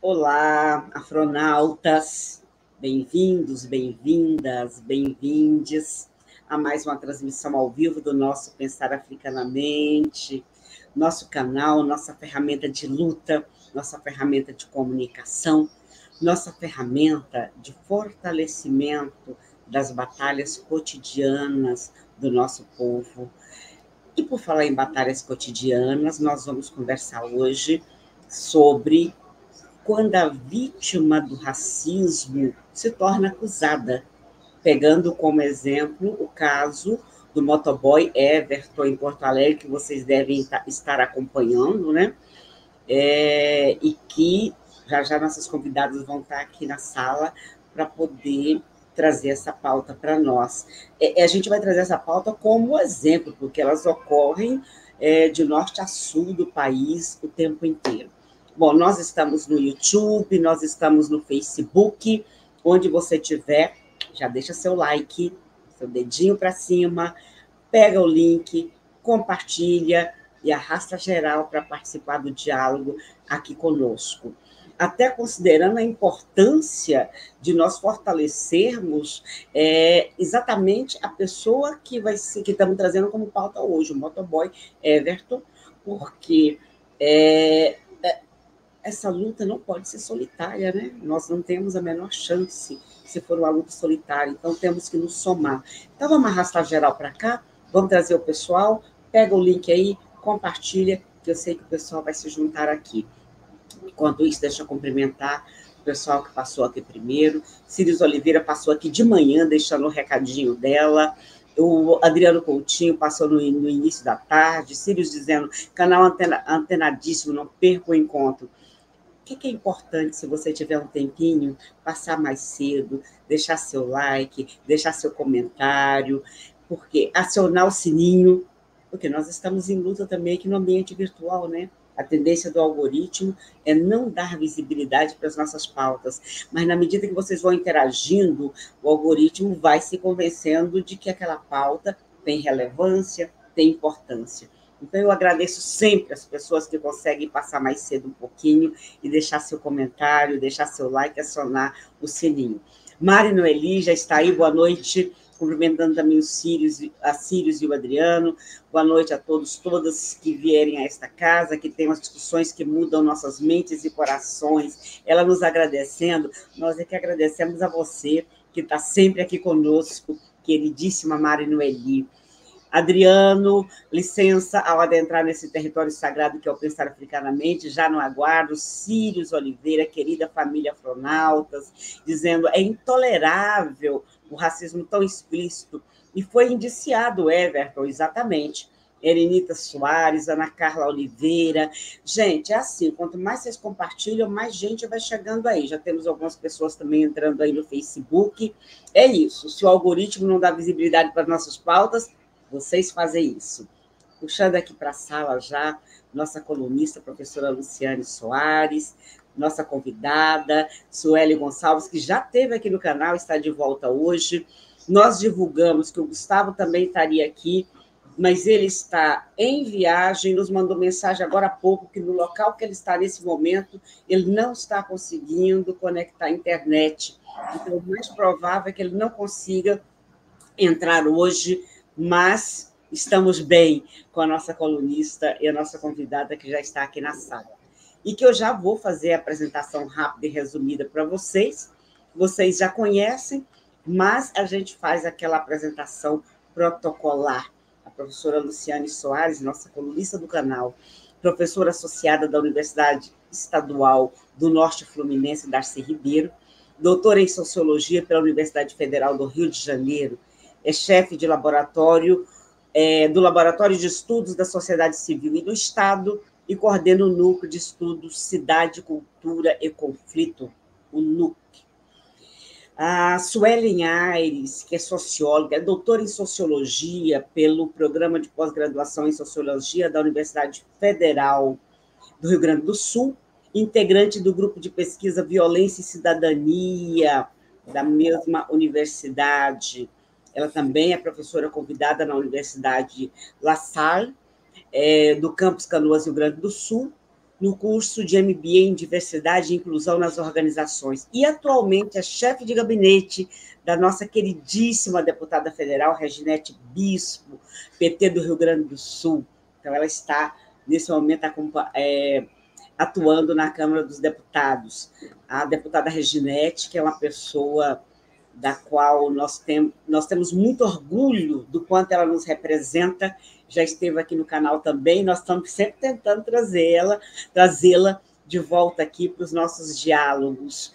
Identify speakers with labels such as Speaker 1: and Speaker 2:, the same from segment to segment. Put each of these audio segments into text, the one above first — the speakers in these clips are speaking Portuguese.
Speaker 1: Olá, afronautas, bem-vindos, bem-vindas, bem-vindes a mais uma transmissão ao vivo do nosso Pensar Africanamente, nosso canal, nossa ferramenta de luta, nossa ferramenta de comunicação, nossa ferramenta de fortalecimento das batalhas cotidianas do nosso povo. E por falar em batalhas cotidianas, nós vamos conversar hoje sobre quando a vítima do racismo se torna acusada, pegando como exemplo o caso do motoboy Everton em Porto Alegre, que vocês devem estar acompanhando, né? E que já já nossas convidadas vão estar aqui na sala para poder trazer essa pauta para nós. A gente vai trazer essa pauta como exemplo, porque elas ocorrem de norte a sul do país o tempo inteiro. Bom, nós estamos no YouTube, nós estamos no Facebook, onde você tiver, já deixa seu like, seu dedinho para cima, pega o link, compartilha e arrasta geral para participar do diálogo aqui conosco. Até considerando a importância de nós fortalecermos exatamente a pessoa que vai ser, que estamos trazendo como pauta hoje, o motoboy Everton, porque essa luta não pode ser solitária, né? Nós não temos a menor chance se for uma luta solitária, então temos que nos somar. Então vamos arrastar geral para cá, vamos trazer o pessoal, pega o link aí, compartilha, que eu sei que o pessoal vai se juntar aqui. Enquanto isso, deixa eu cumprimentar o pessoal que passou aqui primeiro. Círios Oliveira passou aqui de manhã, deixando o recadinho dela. O Adriano Coutinho passou no início da tarde. Círios dizendo, canal antenadíssimo, não perca o encontro. O que é importante, se você tiver um tempinho, passar mais cedo, deixar seu like, deixar seu comentário, porque acionar o sininho, porque nós estamos em luta também aqui no ambiente virtual, né? A tendência do algoritmo é não dar visibilidade para as nossas pautas, mas na medida que vocês vão interagindo, o algoritmo vai se convencendo de que aquela pauta tem relevância, tem importância. Então, eu agradeço sempre as pessoas que conseguem passar mais cedo um pouquinho e deixar seu comentário, deixar seu like, acionar o sininho. Mari Noeli já está aí, boa noite, cumprimentando também os Círios, a Círios e o Adriano. Boa noite a todos, todas que vierem a esta casa, que tem umas discussões que mudam nossas mentes e corações. Ela nos agradecendo, nós é que agradecemos a você, que está sempre aqui conosco, queridíssima Mari Noeli. Adriano, licença ao adentrar nesse território sagrado que é o Pensar Africanamente, já no aguardo, Círios Oliveira, querida família Afronautas, dizendo é intolerável o racismo tão explícito, e foi indiciado Everton, exatamente, Erenita Soares, Ana Carla Oliveira. Gente, é assim, quanto mais vocês compartilham, mais gente vai chegando aí. Já temos algumas pessoas também entrando aí no Facebook. É isso, se o algoritmo não dá visibilidade para as nossas pautas, vocês fazem isso. Puxando aqui para a sala já, nossa colunista, professora Luciane Soares, nossa convidada, Sueli Gonçalves, que já esteve aqui no canal, está de volta hoje. Nós divulgamos que o Gustavo também estaria aqui, mas ele está em viagem, nos mandou mensagem agora há pouco que no local que ele está nesse momento, ele não está conseguindo conectar a internet. Então, o mais provável é que ele não consiga entrar hoje, mas estamos bem com a nossa colunista e a nossa convidada que já está aqui na sala. E que eu já vou fazer a apresentação rápida e resumida para vocês. Vocês já conhecem, mas a gente faz aquela apresentação protocolar. A professora Luciane Soares, nossa colunista do canal, professora associada da Universidade Estadual do Norte Fluminense, Darcy Ribeiro, doutora em Sociologia pela Universidade Federal do Rio de Janeiro, é chefe de laboratório do Laboratório de Estudos da Sociedade Civil e do Estado e coordena o Núcleo de Estudos Cidade, Cultura e Conflito, o NUC. A Suelen Aires, que é socióloga, é doutora em Sociologia pelo Programa de Pós-Graduação em Sociologia da Universidade Federal do Rio Grande do Sul, integrante do grupo de pesquisa Violência e Cidadania da mesma universidade. Ela também é professora convidada na Universidade La Salle, do campus Canoas, Rio Grande do Sul, no curso de MBA em Diversidade e Inclusão nas Organizações. E, atualmente, é chefe de gabinete da nossa queridíssima deputada federal, Reginete Bispo, PT do Rio Grande do Sul. Então, ela está, nesse momento, atuando na Câmara dos Deputados. A deputada Reginete, que é uma pessoa da qual nós temos muito orgulho do quanto ela nos representa, já esteve aqui no canal também, nós estamos sempre tentando trazê-la de volta aqui para os nossos diálogos.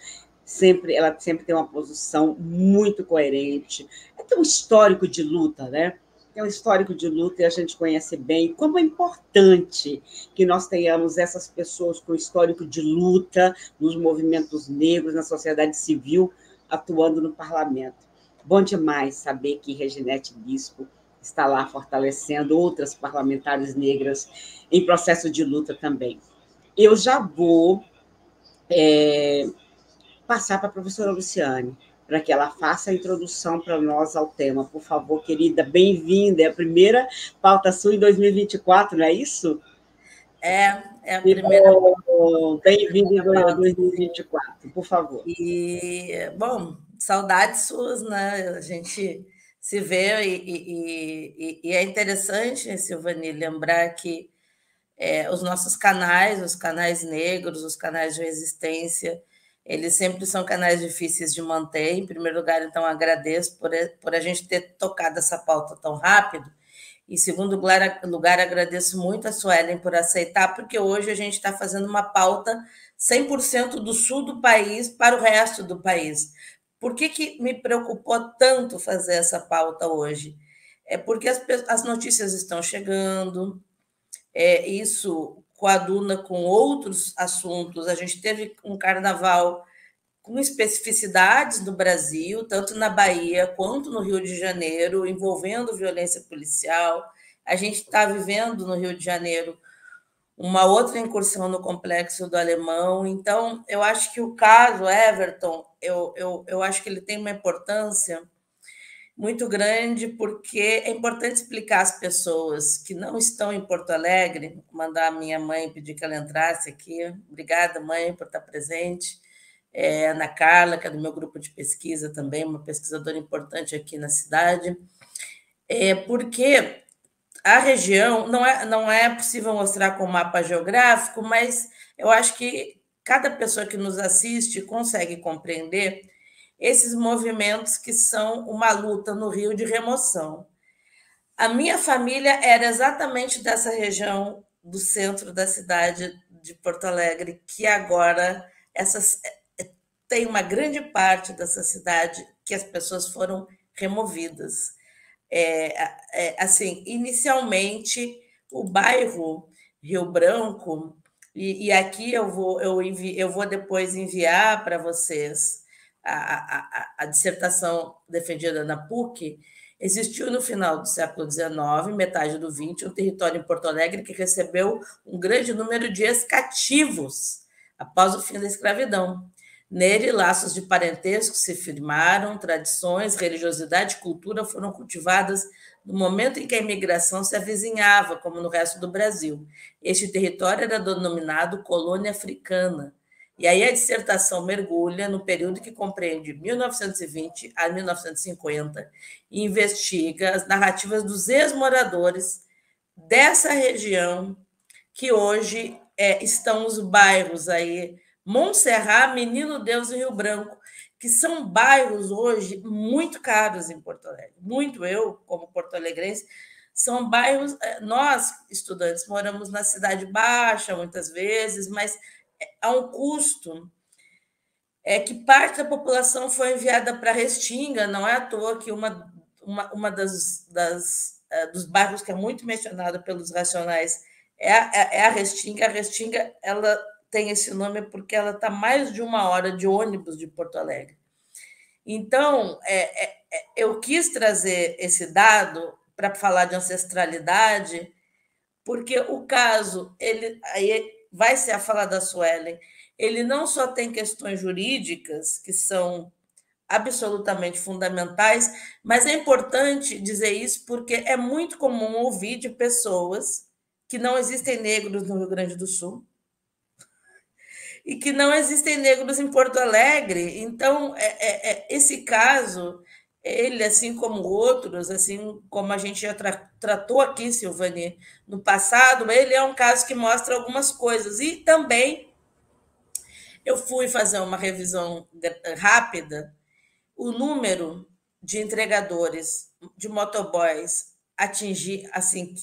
Speaker 1: Ela sempre tem uma posição muito coerente. Tem um histórico de luta, né? Tem um histórico de luta e a gente conhece bem como é importante que nós tenhamos essas pessoas com histórico de luta nos movimentos negros, na sociedade civil, atuando no parlamento. Bom demais saber que Reginete Bispo está lá fortalecendo outras parlamentares negras em processo de luta também. Eu já vou passar para a professora Luciane, para que ela faça a introdução para nós ao tema. Por favor, querida, bem-vinda. É a primeira pauta sua em 2024, não é isso?
Speaker 2: É a primeira.
Speaker 1: Bem-vinda em 2024, por favor.
Speaker 2: E, bom, saudades suas, né? A gente se vê e é interessante, Silvani, lembrar que os nossos canais, os canais negros, os canais de resistência, eles sempre são canais difíceis de manter. Em primeiro lugar, então, agradeço por a gente ter tocado essa pauta tão rápido. Em segundo lugar, agradeço muito a Suelen por aceitar, porque hoje a gente está fazendo uma pauta 100% do sul do país para o resto do país. Por que me preocupou tanto fazer essa pauta hoje? É porque as notícias estão chegando, isso coaduna com outros assuntos. A gente teve um carnaval com especificidades no Brasil, tanto na Bahia quanto no Rio de Janeiro, envolvendo violência policial. A gente está vivendo no Rio de Janeiro uma outra incursão no Complexo do Alemão. Então, eu acho que o caso Everton, eu acho que ele tem uma importância muito grande, porque é importante explicar às pessoas que não estão em Porto Alegre, mandar a minha mãe pedir que ela entrasse aqui. Obrigada, mãe, por estar presente. Ana Carla, que é do meu grupo de pesquisa também, uma pesquisadora importante aqui na cidade, porque a região não é possível mostrar com mapa geográfico, mas eu acho que cada pessoa que nos assiste consegue compreender esses movimentos que são uma luta no Rio de remoção. A minha família era exatamente dessa região do centro da cidade de Porto Alegre, que agora tem uma grande parte dessa cidade que as pessoas foram removidas. Assim, inicialmente, o bairro Rio Branco, e aqui eu vou depois enviar para vocês a dissertação defendida na PUC, existiu no final do século XIX, metade do XX, um território em Porto Alegre que recebeu um grande número de ex-cativos após o fim da escravidão. Nele, laços de parentesco se firmaram, tradições, religiosidade e cultura foram cultivadas no momento em que a imigração se avizinhava, como no resto do Brasil. Este território era denominado colônia africana. E aí a dissertação mergulha no período que compreende 1920 a 1950 e investiga as narrativas dos ex-moradores dessa região, que hoje estão os bairros aí, Montserrat, Menino Deus e Rio Branco, que são bairros hoje muito caros em Porto Alegre. Muito, eu, como porto-alegrense, são bairros... Nós, estudantes, moramos na Cidade Baixa, muitas vezes, mas há um custo que parte da população foi enviada para Restinga. Não é à toa que uma dos bairros que é muito mencionado pelos Racionais é a Restinga. A Restinga, ela tem esse nome porque ela está mais de 1 hora de ônibus de Porto Alegre. Então, eu quis trazer esse dado para falar de ancestralidade, porque o caso, aí vai ser a fala da Suelen, ele não só tem questões jurídicas, que são absolutamente fundamentais, mas é importante dizer isso porque é muito comum ouvir de pessoas que não existem negros no Rio Grande do Sul, e que não existem negros em Porto Alegre. Então, esse caso, ele, assim como outros, assim como a gente já tratou aqui, Silvani, no passado, ele é um caso que mostra algumas coisas. E também eu fui fazer uma revisão rápida, o número de entregadores, de motoboys, atingir, assim,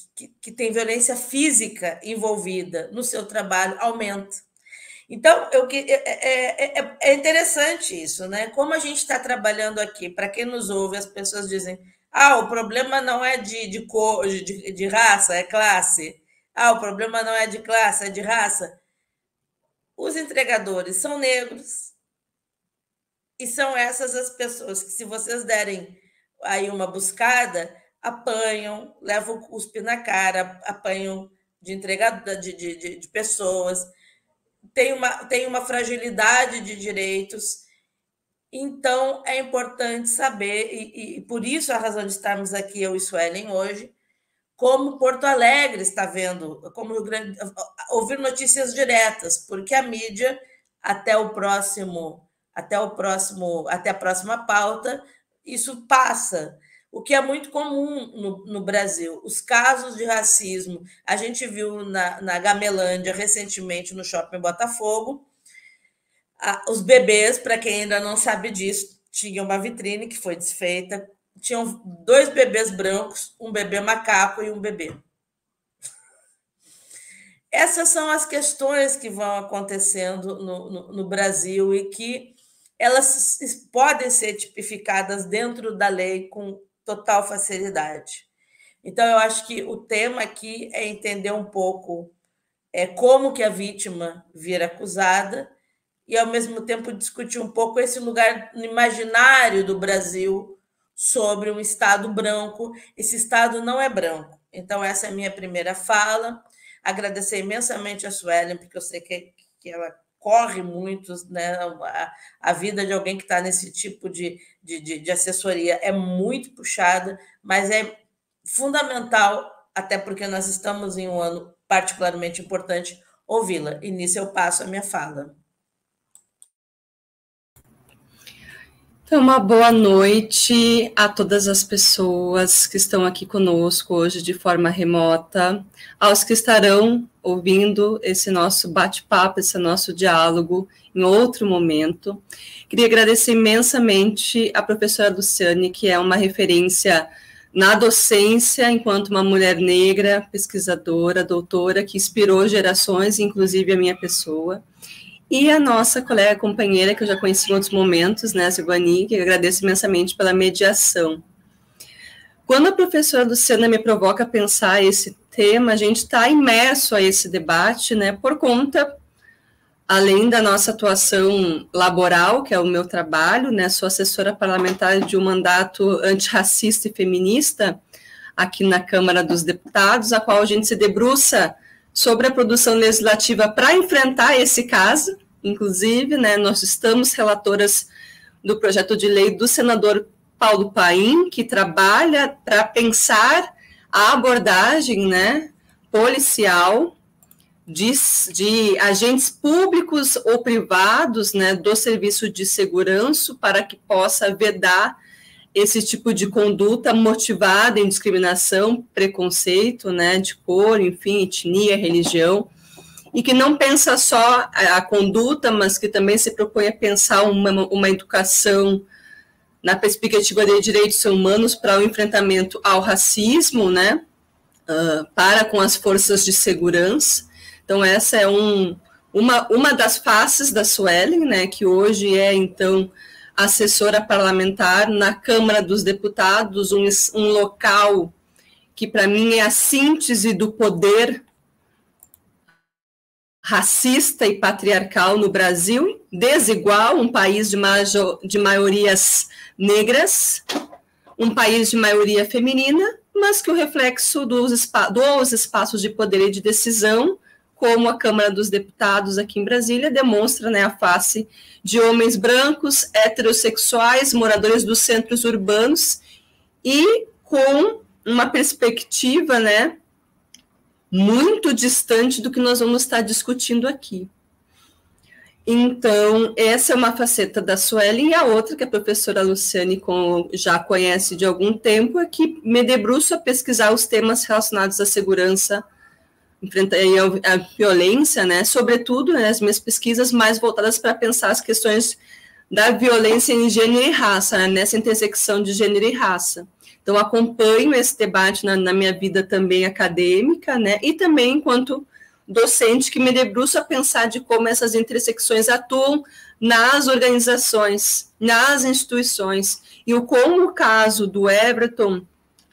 Speaker 2: que tem violência física envolvida no seu trabalho, aumenta. Então, é interessante isso, né? Como a gente está trabalhando aqui, para quem nos ouve, as pessoas dizem: o problema não é de cor, de raça, é classe. O problema não é de classe, é de raça. Os entregadores são negros, e são essas as pessoas que, se vocês derem aí uma buscada, apanham, levam o cuspe na cara, apanham de entregador, de pessoas, tem uma fragilidade de direitos. Então, é importante saber, e por isso a razão de estarmos aqui, eu e Suelen, hoje, como Porto Alegre está vendo, como Rio Grande, ouvir notícias diretas, porque a mídia, até a próxima pauta, isso passa, o que é muito comum no Brasil. Os casos de racismo, a gente viu na Gamelândia, recentemente, no Shopping Botafogo, os bebês, para quem ainda não sabe disso, tinha uma vitrine que foi desfeita, tinham 2 bebês brancos, um bebê macaco e um bebê. Essas são as questões que vão acontecendo no Brasil e que elas podem ser tipificadas dentro da lei com total facilidade. Então, eu acho que o tema aqui é entender um pouco como que a vítima vira acusada e, ao mesmo tempo, discutir um pouco esse lugar no imaginário do Brasil sobre um Estado branco. Esse Estado não é branco. Então, essa é a minha primeira fala. Agradecer imensamente a Suelen, porque eu sei que ela corre muito, né? A vida de alguém que está nesse tipo de assessoria é muito puxada, mas é fundamental, até porque nós estamos em um ano particularmente importante, ouvi-la. E nisso eu passo a minha fala.
Speaker 3: Então, uma boa noite a todas as pessoas que estão aqui conosco hoje de forma remota, aos que estarão ouvindo esse nosso bate-papo, esse nosso diálogo em outro momento. Queria agradecer imensamente a professora Luciane, que é uma referência na docência, enquanto uma mulher negra, pesquisadora, doutora, que inspirou gerações, inclusive a minha pessoa. E a nossa colega companheira, que eu já conheci em outros momentos, né, a Silvani, que eu agradeço imensamente pela mediação. Quando a professora Luciana me provoca a pensar esse tema, a gente está imerso a esse debate, né, por conta, além da nossa atuação laboral, que é o meu trabalho, né, sou assessora parlamentar de um mandato antirracista e feminista aqui na Câmara dos Deputados, a qual a gente se debruça sobre a produção legislativa para enfrentar esse caso. Inclusive, né, nós estamos relatoras do projeto de lei do senador Paulo Paim, que trabalha para pensar a abordagem, né, policial de agentes públicos ou privados, né, do serviço de segurança, para que possa vedar esse tipo de conduta motivada em discriminação, preconceito, né, de cor, enfim, etnia, religião, e que não pensa só a conduta, mas que também se propõe a pensar uma educação na perspectiva de direitos humanos para o enfrentamento ao racismo, né, para com as forças de segurança. Então, essa é uma das faces da Suelen, né, que hoje é, então, assessora parlamentar na Câmara dos Deputados, um local que, para mim, é a síntese do poder racista e patriarcal no Brasil, desigual, um país de maiorias negras, um país de maioria feminina, mas que o reflexo dos espaços de poder e de decisão, como a Câmara dos Deputados aqui em Brasília, demonstra, né, a face de homens brancos, heterossexuais, moradores dos centros urbanos, e com uma perspectiva, né, muito distante do que nós vamos estar discutindo aqui. Então, essa é uma faceta da Suelen, e a outra, que a professora Luciane já conhece de algum tempo, é que me debruço a pesquisar os temas relacionados à segurança, à violência, né? Sobretudo, né, as minhas pesquisas mais voltadas para pensar as questões da violência em gênero e raça, né, nessa intersecção de gênero e raça. Então, acompanho esse debate na minha vida também acadêmica, né, e também enquanto docente, que me debruço a pensar de como essas intersecções atuam nas organizações, nas instituições, e como o caso do Everton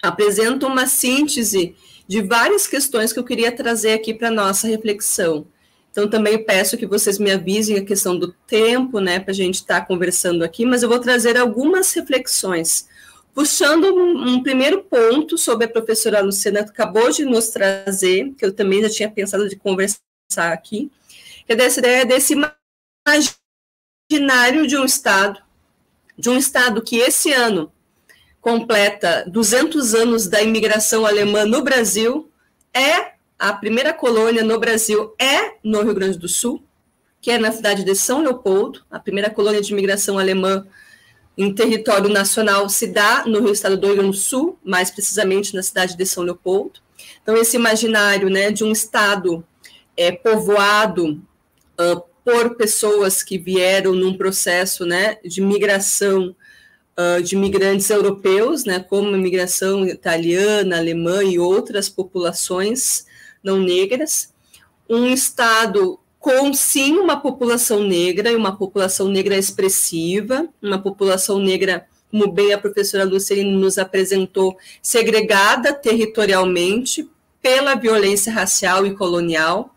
Speaker 3: apresenta uma síntese de várias questões que eu queria trazer aqui para a nossa reflexão. Então, também peço que vocês me avisem a questão do tempo, né, para a gente estar conversando aqui, mas eu vou trazer algumas reflexões, puxando um primeiro ponto sobre a professora Luciana, que acabou de nos trazer, que eu também já tinha pensado de conversar aqui, que é dessa ideia desse imaginário de um Estado que esse ano completa 200 anos da imigração alemã no Brasil, a primeira colônia no Brasil é no Rio Grande do Sul, que é na cidade de São Leopoldo, a primeira colônia de imigração alemã em território nacional se dá no estado do Rio Grande do Sul, mais precisamente na cidade de São Leopoldo. Então, esse imaginário, né, de um estado povoado por pessoas que vieram num processo, né, de migração de imigrantes europeus, né, como a imigração italiana, alemã e outras populações não negras, um estado com, sim, uma população negra, e uma população negra expressiva, uma população negra, como bem a professora Luciane nos apresentou, segregada territorialmente pela violência racial e colonial,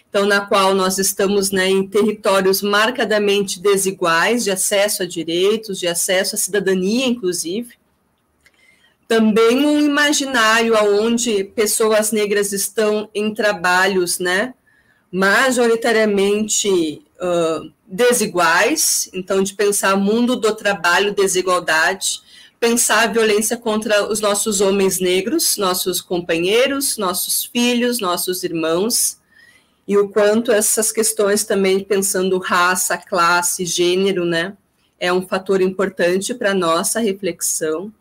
Speaker 3: então, na qual nós estamos, né, em territórios marcadamente desiguais, de acesso a direitos, de acesso à cidadania, inclusive. Também um imaginário onde pessoas negras estão em trabalhos, né, majoritariamente desiguais, então de pensar o mundo do trabalho, desigualdade, pensar a violência contra os nossos homens negros, nossos companheiros, nossos filhos, nossos irmãos, e o quanto essas questões também, pensando raça, classe, gênero, né, é um fator importante para a nossa reflexão.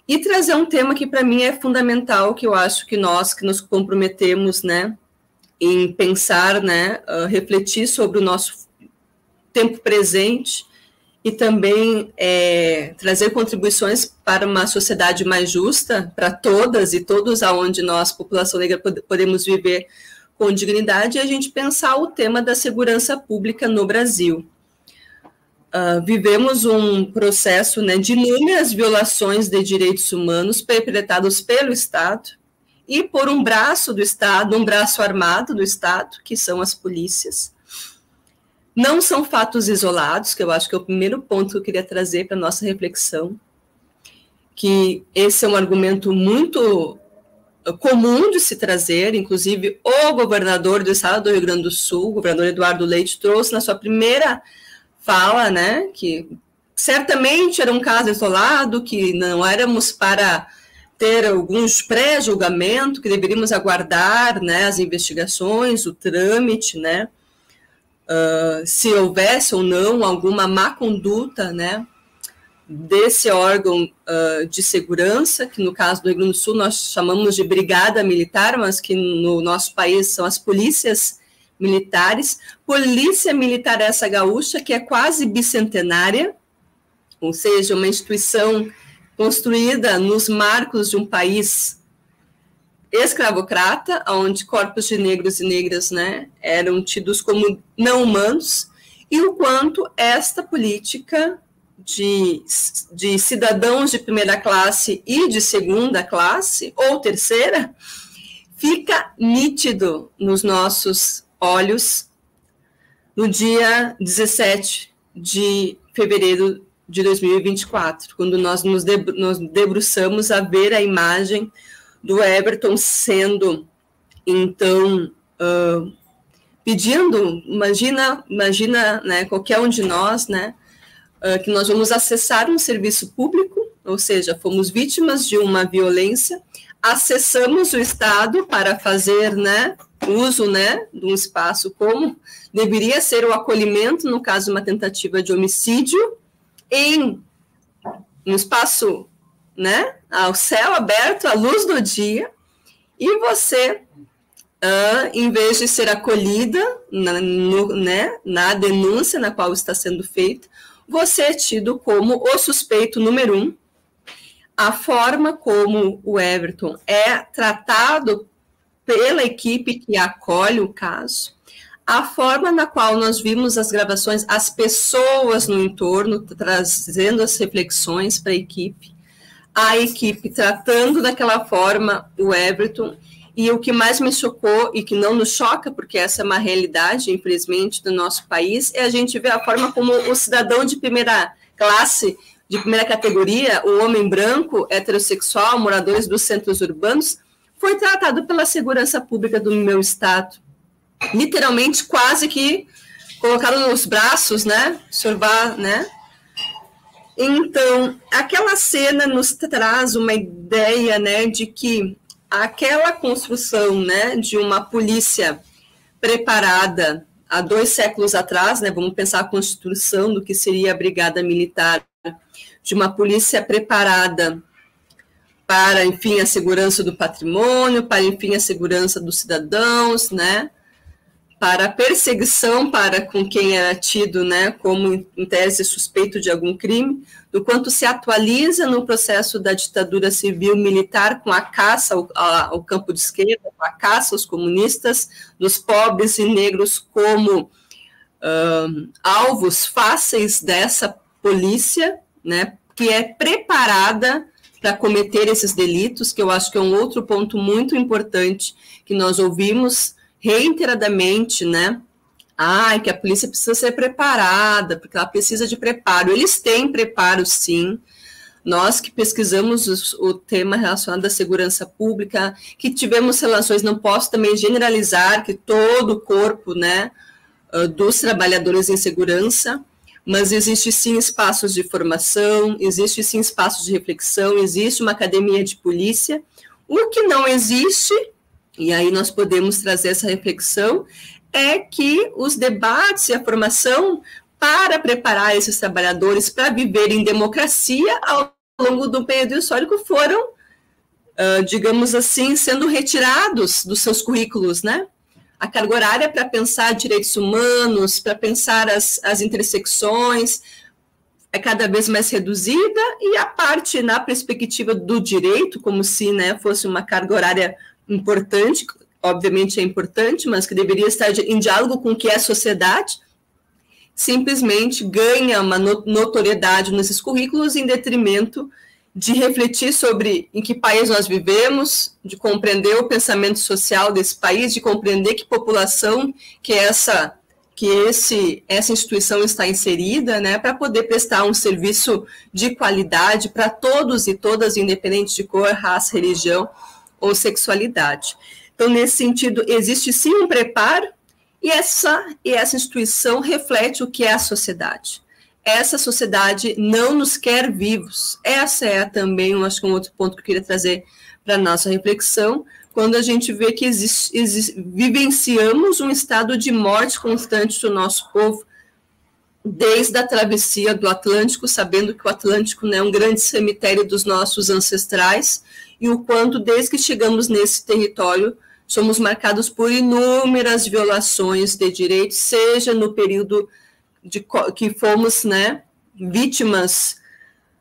Speaker 3: E trazer um tema que para mim é fundamental, que eu acho que nós que nos comprometemos, né, em pensar, né, refletir sobre o nosso tempo presente e também trazer contribuições para uma sociedade mais justa para todas e todos, aonde nós, população negra, podemos viver com dignidade, e a gente pensar o tema da segurança pública no Brasil. Vivemos um processo, né, de inúmeras violações de direitos humanos perpetrados pelo Estado e por um braço do Estado, um braço armado do Estado, que são as polícias. Não são fatos isolados, que eu acho que é o primeiro ponto que eu queria trazer para a nossa reflexão, que esse é um argumento muito comum de se trazer, inclusive o governador do estado do Rio Grande do Sul, o governador Eduardo Leite, trouxe na sua primeira fala, né, que certamente era um caso isolado, que não éramos para ter alguns pré-julgamento, que deveríamos aguardar, né, as investigações, o trâmite, né, se houvesse ou não alguma má conduta, né, desse órgão de segurança, que no caso do Rio Grande do Sul nós chamamos de brigada militar, mas que no nosso país são as polícias militares. Polícia Militar essa gaúcha, que é quase bicentenária, ou seja, uma instituição construída nos marcos de um país escravocrata, onde corpos de negros e negras, né, eram tidos como não humanos, e o quanto esta política de cidadãos de primeira classe e de segunda classe, ou terceira, fica nítido nos nossos olhos no dia 17 de fevereiro de 2024, quando nós nos debruçamos a ver a imagem do Everton sendo, então, pedindo, imagina, né, qualquer um de nós, né, que nós vamos acessar um serviço público, ou seja, fomos vítimas de uma violência, acessamos o Estado para fazer, né, uso, né, de um espaço como deveria ser o acolhimento, no caso de uma tentativa de homicídio, em um espaço, né, ao céu aberto, à luz do dia, e você, em vez de ser acolhida na denúncia na qual está sendo feita, você é tido como o suspeito número 1. A forma como o Everton é tratado pela equipe que acolhe o caso, a forma na qual nós vimos as gravações, as pessoas no entorno trazendo as reflexões para a equipe tratando daquela forma o Everton, e o que mais me chocou, e que não nos choca, porque essa é uma realidade, infelizmente, do nosso país, é a gente ver a forma como o cidadão de primeira classe, de primeira categoria, o homem branco, heterossexual, moradores dos centros urbanos, foi tratado pela segurança pública do meu estado. Literalmente, quase que colocaram nos braços, né? Sorvar, né? Então, aquela cena nos traz uma ideia, né, de que aquela construção, né, de uma polícia preparada há 2 séculos atrás, né, vamos pensar a construção do que seria a brigada militar, de uma polícia preparada para, enfim, a segurança do patrimônio, para, enfim, a segurança dos cidadãos, né, para a perseguição para com quem era tido, né, como, em tese, suspeito de algum crime, do quanto se atualiza no processo da ditadura civil-militar com a caça ao campo de esquerda, com a caça aos comunistas, dos pobres e negros como alvos fáceis dessa polícia, né, que é preparada para cometer esses delitos, que eu acho que é um outro ponto muito importante que nós ouvimos reiteradamente, né? Que a polícia precisa ser preparada, porque ela precisa de preparo. Eles têm preparo, sim. Nós que pesquisamos o tema relacionado à segurança pública, que tivemos relações, não posso também generalizar que todo o corpo, né, dos trabalhadores em segurança, mas existe sim espaços de formação, existe sim espaços de reflexão, existe uma academia de polícia. O que não existe, e aí nós podemos trazer essa reflexão, é que os debates e a formação para preparar esses trabalhadores para viver em democracia ao longo do período histórico foram, digamos assim, sendo retirados dos seus currículos, né? A carga horária para pensar direitos humanos, para pensar as intersecções, é cada vez mais reduzida, e a parte na perspectiva do direito, como se, né, fosse uma carga horária importante, obviamente é importante, mas que deveria estar em diálogo com o que é a sociedade, simplesmente ganha uma notoriedade nesses currículos em detrimento de refletir sobre em que país nós vivemos, de compreender o pensamento social desse país, de compreender que população que essa instituição está inserida, né, para poder prestar um serviço de qualidade para todos e todas, independente de cor, raça, religião ou sexualidade. Então, nesse sentido, existe sim um preparo, e essa instituição reflete o que é a sociedade. Essa sociedade não nos quer vivos. Essa é também, eu acho que um outro ponto que eu queria trazer para a nossa reflexão, quando a gente vê que vivenciamos um estado de morte constante do nosso povo, desde a travessia do Atlântico, sabendo que o Atlântico, né, é um grande cemitério dos nossos ancestrais, e o quanto, desde que chegamos nesse território, somos marcados por inúmeras violações de direitos, seja no período que fomos, né, vítimas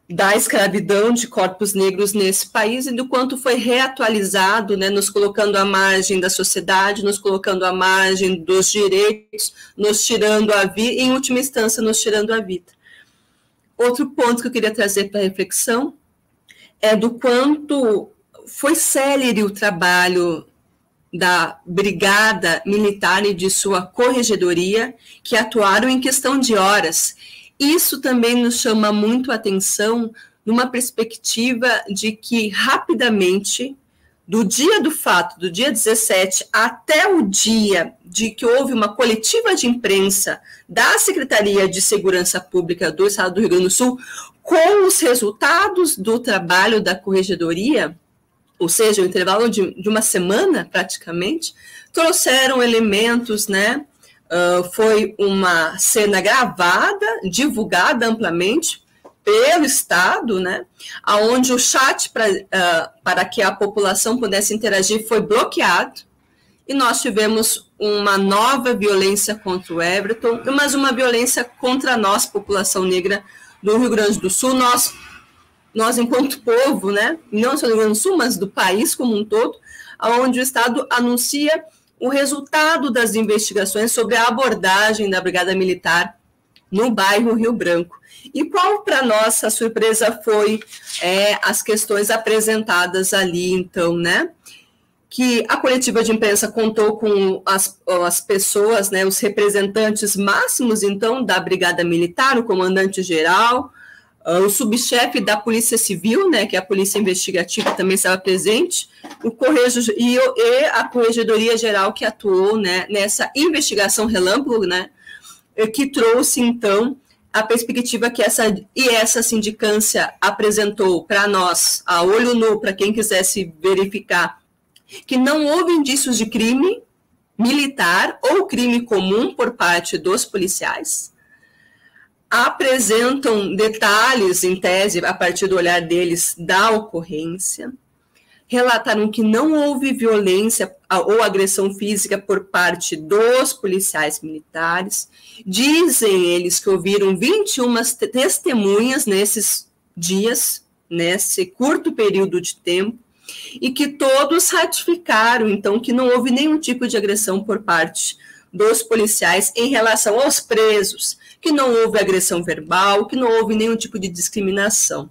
Speaker 3: da escravidão de corpos negros nesse país, e do quanto foi reatualizado, né, nos colocando à margem da sociedade, nos colocando à margem dos direitos, nos tirando a vida, em última instância, nos tirando a vida. Outro ponto que eu queria trazer para a reflexão é do quanto foi célere o trabalho da Brigada Militar e de sua corregedoria, que atuaram em questão de horas. Isso também nos chama muito a atenção numa perspectiva de que, rapidamente, do dia do fato, do dia 17, até o dia de que houve uma coletiva de imprensa da Secretaria de Segurança Pública do Estado do Rio Grande do Sul, com os resultados do trabalho da corregedoria, ou seja, o intervalo de uma semana, praticamente, trouxeram elementos, né, foi uma cena gravada, divulgada amplamente pelo Estado, né, onde o chat para que a população pudesse interagir foi bloqueado, e nós tivemos uma nova violência contra o Everton, mas uma violência contra nós, população negra do Rio Grande do Sul, nós enquanto povo, né, não só do Rio Grande do Sul, mas do país como um todo, onde o Estado anuncia o resultado das investigações sobre a abordagem da Brigada Militar no bairro Rio Branco. E qual, para nossa surpresa, foi as questões apresentadas ali, então, né? Que a coletiva de imprensa contou com as pessoas, né, os representantes máximos, então, da Brigada Militar, o comandante-geral, o subchefe da Polícia Civil, né, que é a Polícia Investigativa, também estava presente, e a Corregedoria Geral, que atuou, né, nessa investigação relâmpago, né, que trouxe, então, a perspectiva que essa sindicância apresentou para nós, a olho nu, para quem quisesse verificar, que não houve indícios de crime militar ou crime comum por parte dos policiais, apresentam detalhes, em tese, a partir do olhar deles, da ocorrência, relataram que não houve violência ou agressão física por parte dos policiais militares, dizem eles que ouviram 21 testemunhas nesses dias, nesse curto período de tempo, e que todos ratificaram, então, que não houve nenhum tipo de agressão por parte dos policiais em relação aos presos, que não houve agressão verbal, que não houve nenhum tipo de discriminação.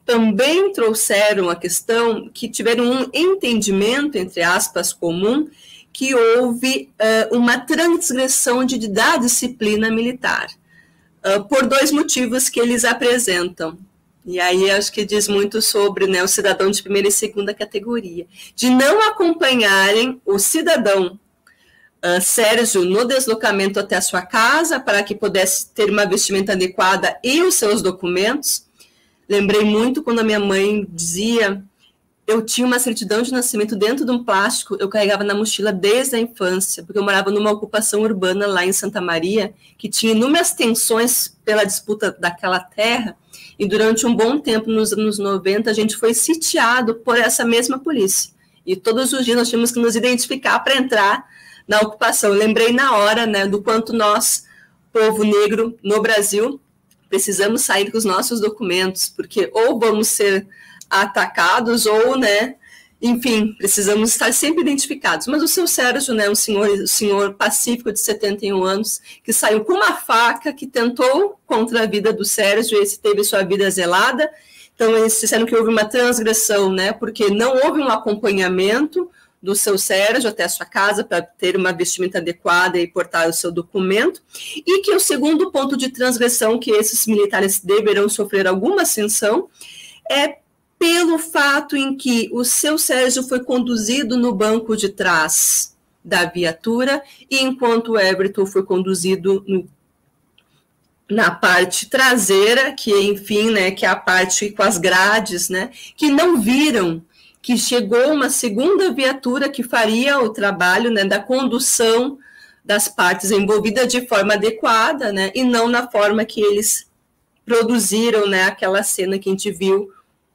Speaker 3: Também trouxeram a questão que tiveram um entendimento, entre aspas, comum, que houve uma transgressão da disciplina militar, por dois motivos que eles apresentam. E aí acho que diz muito sobre, né, o cidadão de primeira e segunda categoria, de não acompanharem o cidadão Sérgio no deslocamento até a sua casa para que pudesse ter uma vestimenta adequada e os seus documentos. Lembrei muito quando a minha mãe dizia, eu tinha uma certidão de nascimento dentro de um plástico, eu carregava na mochila desde a infância, porque eu morava numa ocupação urbana lá em Santa Maria, que tinha inúmeras tensões pela disputa daquela terra, e durante um bom tempo, nos anos 90, a gente foi sitiado por essa mesma polícia. E todos os dias nós tínhamos que nos identificar para entrar na ocupação. Eu lembrei na hora, né, do quanto nós, povo negro no Brasil, precisamos sair com os nossos documentos, porque ou vamos ser atacados ou, né, enfim, precisamos estar sempre identificados. Mas o seu Sérgio, né, um senhor pacífico de 71 anos, que saiu com uma faca, que tentou contra a vida do Sérgio, esse teve sua vida zelada. Então, eles disseram que houve uma transgressão, né, porque não houve um acompanhamento do seu Sérgio até a sua casa para ter uma vestimenta adequada e portar o seu documento, e que o segundo ponto de transgressão que esses militares deverão sofrer alguma sanção é pelo fato em que o seu Sérgio foi conduzido no banco de trás da viatura, e enquanto o Everton foi conduzido na parte traseira, que enfim, né, que é a parte com as grades, né, que não viram que chegou uma segunda viatura que faria o trabalho, né, da condução das partes envolvidas de forma adequada, né, e não na forma que eles produziram, né, aquela cena que a gente viu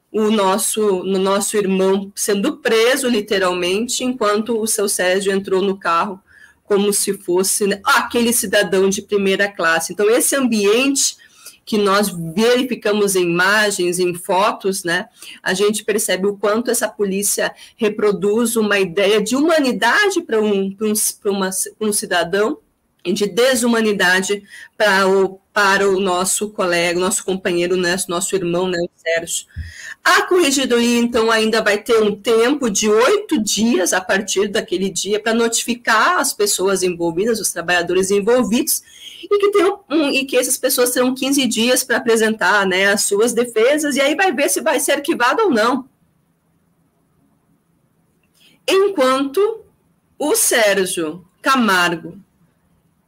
Speaker 3: no nosso irmão sendo preso, literalmente, enquanto o seu Sérgio entrou no carro como se fosse, né, aquele cidadão de primeira classe. Então, esse ambiente que nós verificamos em imagens, em fotos, né, a gente percebe o quanto essa polícia reproduz uma ideia de humanidade para um cidadão e de desumanidade para o nosso colega, nosso companheiro, né, nosso irmão, né, o Sérgio. A corregedoria, então, ainda vai ter um tempo de 8 dias a partir daquele dia para notificar as pessoas envolvidas, os trabalhadores envolvidos, e que essas pessoas terão 15 dias para apresentar, né, as suas defesas, e aí vai ver se vai ser arquivado ou não. Enquanto o Sérgio Camargo,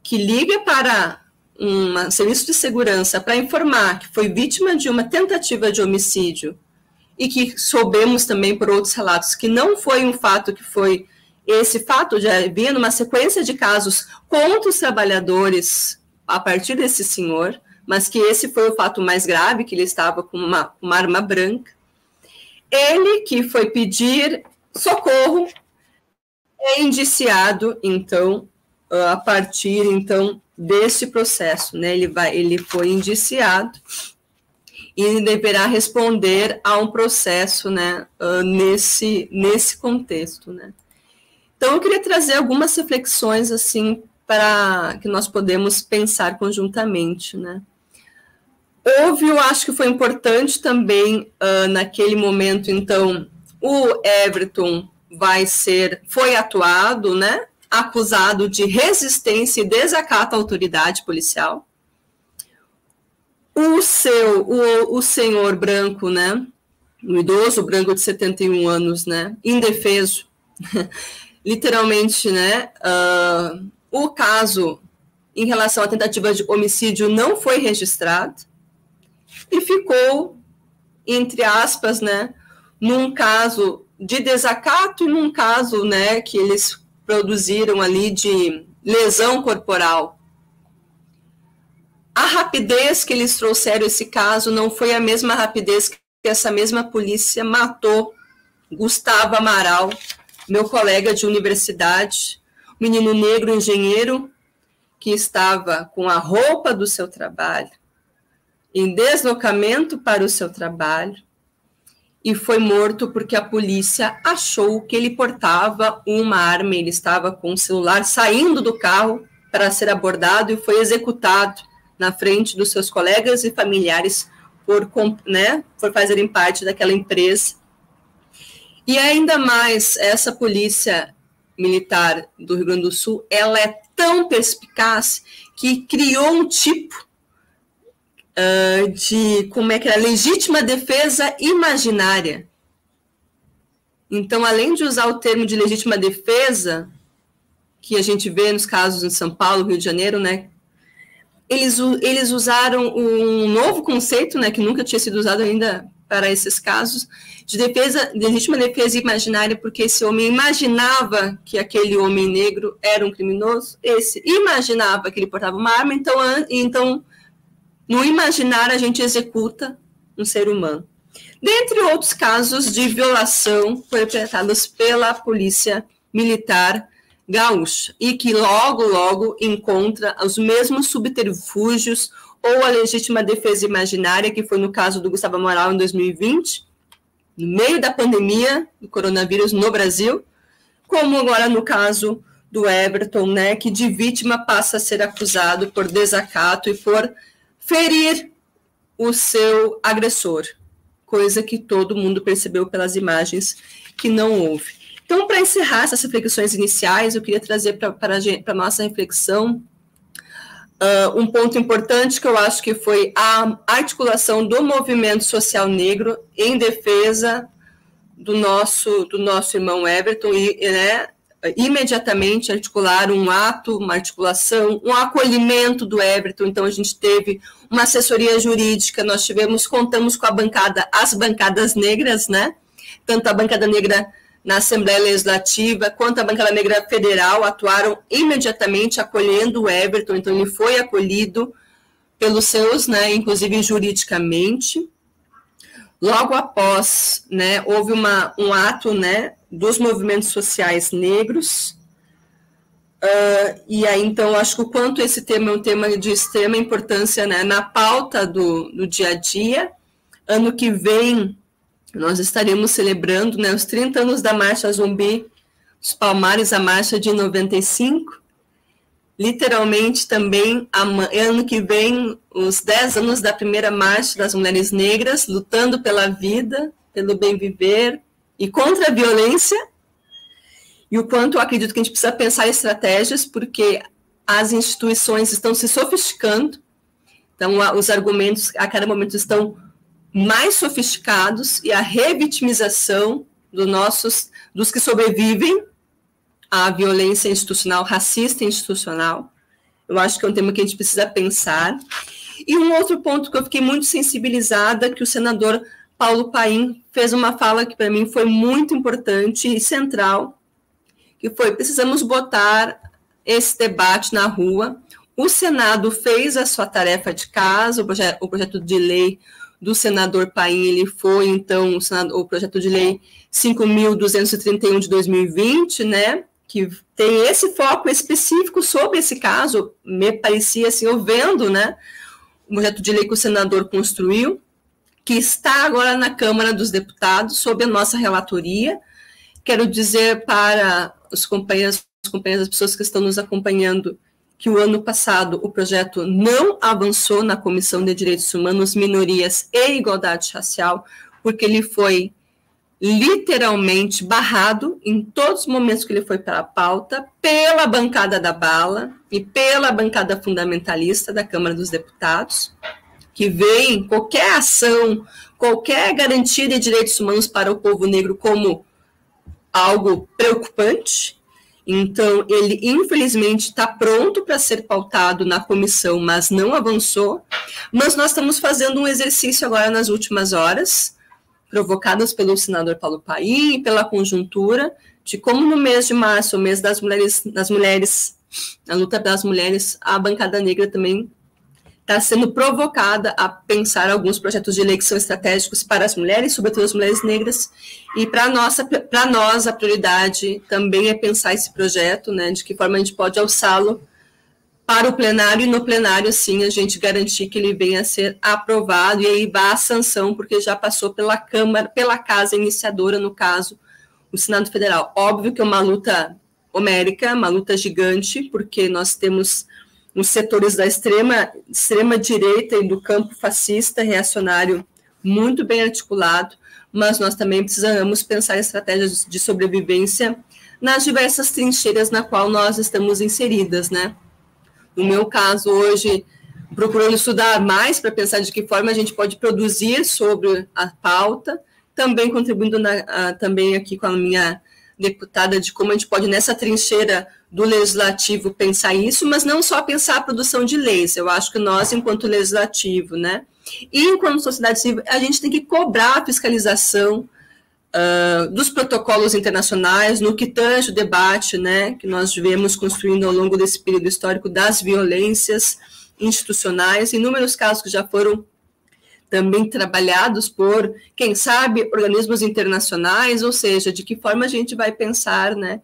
Speaker 3: que liga para um serviço de segurança para informar que foi vítima de uma tentativa de homicídio, e que soubemos também por outros relatos que não foi um fato que foi esse fato já vinha numa sequência de casos contra os trabalhadores a partir desse senhor, mas que esse foi o fato mais grave, que ele estava com uma arma branca. Ele que foi pedir socorro é indiciado, então, a partir, então, desse processo, né? Ele foi indiciado e deverá responder a um processo, né, nesse contexto, né? Então, eu queria trazer algumas reflexões, assim, para que nós podemos pensar conjuntamente, né? Houve, eu acho que foi importante também, naquele momento, então, o Everton foi atuado, né, acusado de resistência e desacato à autoridade policial. O senhor branco, né, o idoso branco de 71 anos, né, indefeso, literalmente, né, o caso em relação à tentativa de homicídio não foi registrado e ficou, entre aspas, né, num caso de desacato e num caso, né, que eles produziram ali de lesão corporal. A rapidez que eles trouxeram esse caso não foi a mesma rapidez que essa mesma polícia matou Gustavo Amaral, meu colega de universidade, menino negro engenheiro que estava com a roupa do seu trabalho, em deslocamento para o seu trabalho, e foi morto porque a polícia achou que ele portava uma arma, ele estava com o celular saindo do carro para ser abordado e foi executado na frente dos seus colegas e familiares por fazerem parte daquela empresa. E ainda mais, essa polícia militar do Rio Grande do Sul, ela é tão perspicaz que criou um tipo de, legítima defesa imaginária. Então, além de usar o termo de legítima defesa, que a gente vê nos casos em São Paulo, Rio de Janeiro, né, eles usaram um novo conceito, né, que nunca tinha sido usado ainda para esses casos, de legítima defesa imaginária, porque esse homem imaginava que aquele homem negro era um criminoso, esse imaginava que ele portava uma arma, então no imaginar a gente executa um ser humano. Dentre outros casos de violação perpetrados pela polícia militar gaúcha, e que logo encontra os mesmos subterfúgios ou a legítima defesa imaginária, que foi no caso do Gustavo Amaral em 2020, no meio da pandemia do coronavírus no Brasil, como agora no caso do Everton, né, que de vítima passa a ser acusado por desacato e por ferir o seu agressor, coisa que todo mundo percebeu pelas imagens que não houve. Então, para encerrar essas reflexões iniciais, eu queria trazer para a nossa reflexão um ponto importante que eu acho que foi a articulação do movimento social negro em defesa do nosso irmão Everton, e, né, imediatamente articular um ato, uma articulação, um acolhimento do Everton. Então, a gente teve uma assessoria jurídica, nós contamos com as bancadas negras, né, tanto a bancada negra na Assembleia Legislativa, quanto a bancada negra federal, atuaram imediatamente acolhendo o Everton, então ele foi acolhido pelos seus, né, inclusive juridicamente. Logo após, né, houve um ato, né, dos movimentos sociais negros, e aí, então, acho que o quanto esse tema é um tema de extrema importância, né, na pauta do dia a dia. Ano que vem, nós estaremos celebrando, né, os 30 anos da Marcha Zumbi dos Palmares, a marcha de 95. Literalmente também, ano que vem, os 10 anos da primeira marcha das mulheres negras, lutando pela vida, pelo bem viver e contra a violência. E o quanto eu acredito que a gente precisa pensar em estratégias, porque as instituições estão se sofisticando, então os argumentos a cada momento estão mais sofisticados, e a revitimização dos que sobrevivem à violência institucional, racista institucional, eu acho que é um tema que a gente precisa pensar. E um outro ponto que eu fiquei muito sensibilizada, que o senador Paulo Paim fez uma fala que para mim foi muito importante e central, que foi: precisamos botar esse debate na rua. O Senado fez a sua tarefa de casa, o projeto de lei do senador Paim, ele foi, então, o projeto de lei 5.231 de 2020, né, que tem esse foco específico sobre esse caso. Me parecia, assim, eu vendo, né, o projeto de lei que o senador construiu, que está agora na Câmara dos Deputados, sob a nossa relatoria. Quero dizer para os companheiros, as pessoas que estão nos acompanhando, que o ano passado o projeto não avançou na Comissão de Direitos Humanos, Minorias e Igualdade Racial, porque ele foi literalmente barrado em todos os momentos que ele foi para a pauta, pela bancada da bala e pela bancada fundamentalista da Câmara dos Deputados, que veem qualquer ação, qualquer garantia de direitos humanos para o povo negro como algo preocupante. Então, ele, infelizmente, está pronto para ser pautado na comissão, mas não avançou. Mas nós estamos fazendo um exercício agora nas últimas horas, provocadas pelo senador Paulo Paim e pela conjuntura, de como no mês de março, o mês das mulheres, a luta das mulheres, a bancada negra também está sendo provocada a pensar alguns projetos de lei que são estratégicos para as mulheres, sobretudo as mulheres negras, e para nós a prioridade também é pensar esse projeto, né, de que forma a gente pode alçá-lo para o plenário, e no plenário, sim, a gente garantir que ele venha a ser aprovado, e aí vá a sanção, porque já passou pela Câmara, pela casa iniciadora, no caso, o Senado Federal. Óbvio que é uma luta homérica, uma luta gigante, porque nós temos os setores da extrema direita e do campo fascista, reacionário, muito bem articulado, mas nós também precisamos pensar em estratégias de sobrevivência nas diversas trincheiras na qual nós estamos inseridas, né? No meu caso, hoje, procurando estudar mais para pensar de que forma a gente pode produzir sobre a pauta, também contribuindo também aqui com a minha deputada, de como a gente pode, nessa trincheira do legislativo, pensar isso, mas não só pensar a produção de leis. Eu acho que nós, enquanto legislativo, né, e enquanto sociedade civil, a gente tem que cobrar a fiscalização dos protocolos internacionais, no que tange o debate, né, que nós viemos construindo ao longo desse período histórico das violências institucionais, inúmeros casos que já foram também trabalhados por, quem sabe, organismos internacionais, ou seja, de que forma a gente vai pensar, né,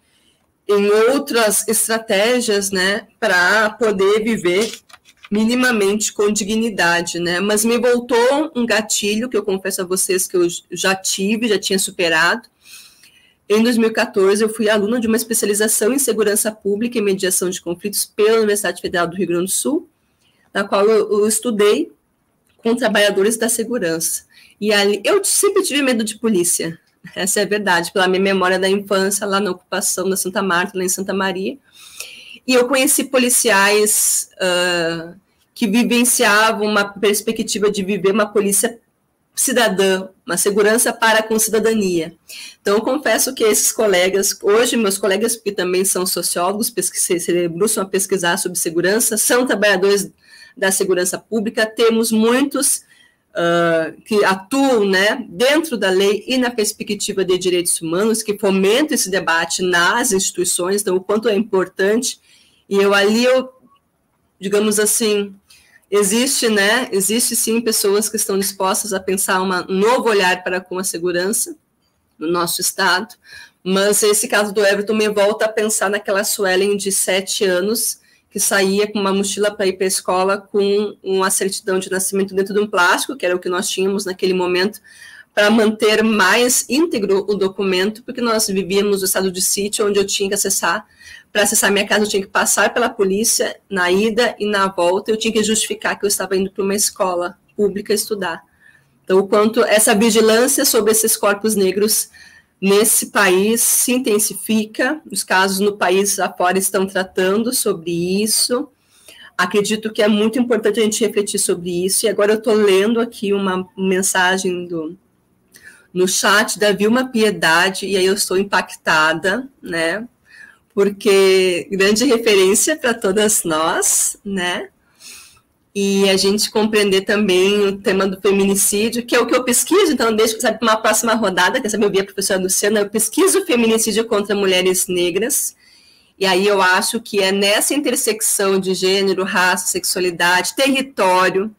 Speaker 3: em outras estratégias, né, para poder viver minimamente com dignidade, né, mas me voltou um gatilho, que eu confesso a vocês que eu já tinha superado. Em 2014, eu fui aluna de uma especialização em segurança pública e mediação de conflitos pela Universidade Federal do Rio Grande do Sul, na qual eu estudei com trabalhadores da segurança. E ali, eu sempre tive medo de polícia, essa é a verdade, pela minha memória da infância, lá na ocupação da Santa Marta, lá em Santa Maria. E eu conheci policiais que vivenciavam uma perspectiva de viver uma polícia cidadã, uma segurança para com cidadania. Então, eu confesso que esses colegas, hoje meus colegas, que também são sociólogos, se debruçam a pesquisar sobre segurança, são trabalhadores da segurança pública, temos muitos que atuam, né, dentro da lei e na perspectiva de direitos humanos, que fomentam esse debate nas instituições, então o quanto é importante, e digamos assim, existe sim pessoas que estão dispostas a pensar um novo olhar para com a segurança no nosso estado, mas esse caso do Everton me volta a pensar naquela Suelen de 7 anos, que saía com uma mochila para ir para a escola com uma certidão de nascimento dentro de um plástico, que era o que nós tínhamos naquele momento, para manter mais íntegro o documento, porque nós vivíamos no estado de sítio, onde eu tinha que acessar, para acessar minha casa, eu tinha que passar pela polícia na ida e na volta, eu tinha que justificar que eu estava indo para uma escola pública estudar. Então, o quanto essa vigilância sobre esses corpos negros nesse país se intensifica, os casos no país afora estão tratando sobre isso, acredito que é muito importante a gente refletir sobre isso, e agora eu estou lendo aqui uma mensagem no chat da Vilma Piedade, e aí eu estou impactada, né, porque grande referência para todas nós, né, e a gente compreender também o tema do feminicídio, que é o que eu pesquiso, então deixo para uma próxima rodada, quer saber, eu vi a professora Luciana, eu pesquiso feminicídio contra mulheres negras, e aí eu acho que é nessa intersecção de gênero, raça, sexualidade, território,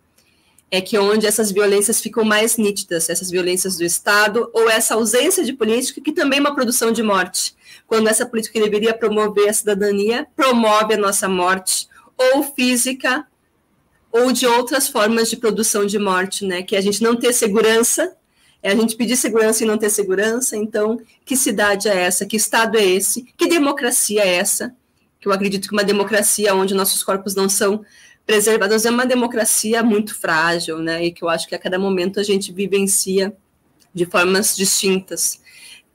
Speaker 3: é que onde essas violências ficam mais nítidas, essas violências do Estado, ou essa ausência de política, que também é uma produção de morte, quando essa política que deveria promover a cidadania, promove a nossa morte, ou física, ou de outras formas de produção de morte, né? Que é a gente não ter segurança, é a gente pedir segurança e não ter segurança. Então, que cidade é essa? Que Estado é esse? Que democracia é essa? Que eu acredito que uma democracia onde nossos corpos não são preservados é uma democracia muito frágil, né? E que eu acho que a cada momento a gente vivencia de formas distintas.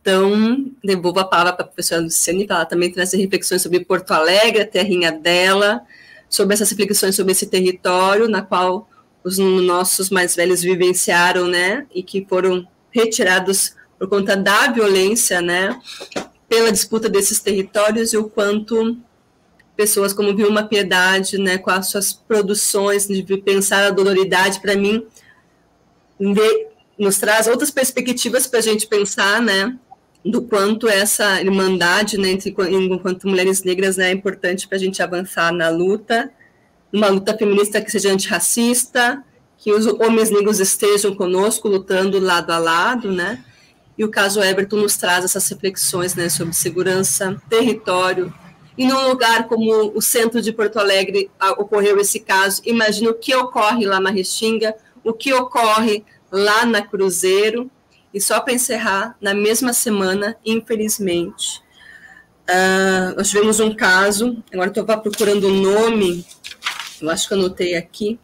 Speaker 3: Então, devolvo a palavra para a professora Luciane, para ela também trazer reflexões sobre Porto Alegre, a terrinha dela, sobre essas reflexões sobre esse território na qual os nossos mais velhos vivenciaram, né, e que foram retirados por conta da violência, né, pela disputa desses territórios, e o quanto pessoas como Vilma Piedade, né, com as suas produções de pensar a doloridade, para mim, nos traz outras perspectivas para a gente pensar, né, do quanto essa irmandade, né, enquanto mulheres negras, né, é importante para a gente avançar na luta, uma luta feminista que seja antirracista, que os homens negros estejam conosco, lutando lado a lado, né, e o caso Everton nos traz essas reflexões, né, sobre segurança, território, e num lugar como o centro de Porto Alegre ocorreu esse caso, imagina o que ocorre lá na Restinga, o que ocorre lá na Cruzeiro. E só para encerrar, na mesma semana, infelizmente, nós tivemos um caso, agora estou procurando o nome, eu acho que eu anotei aqui,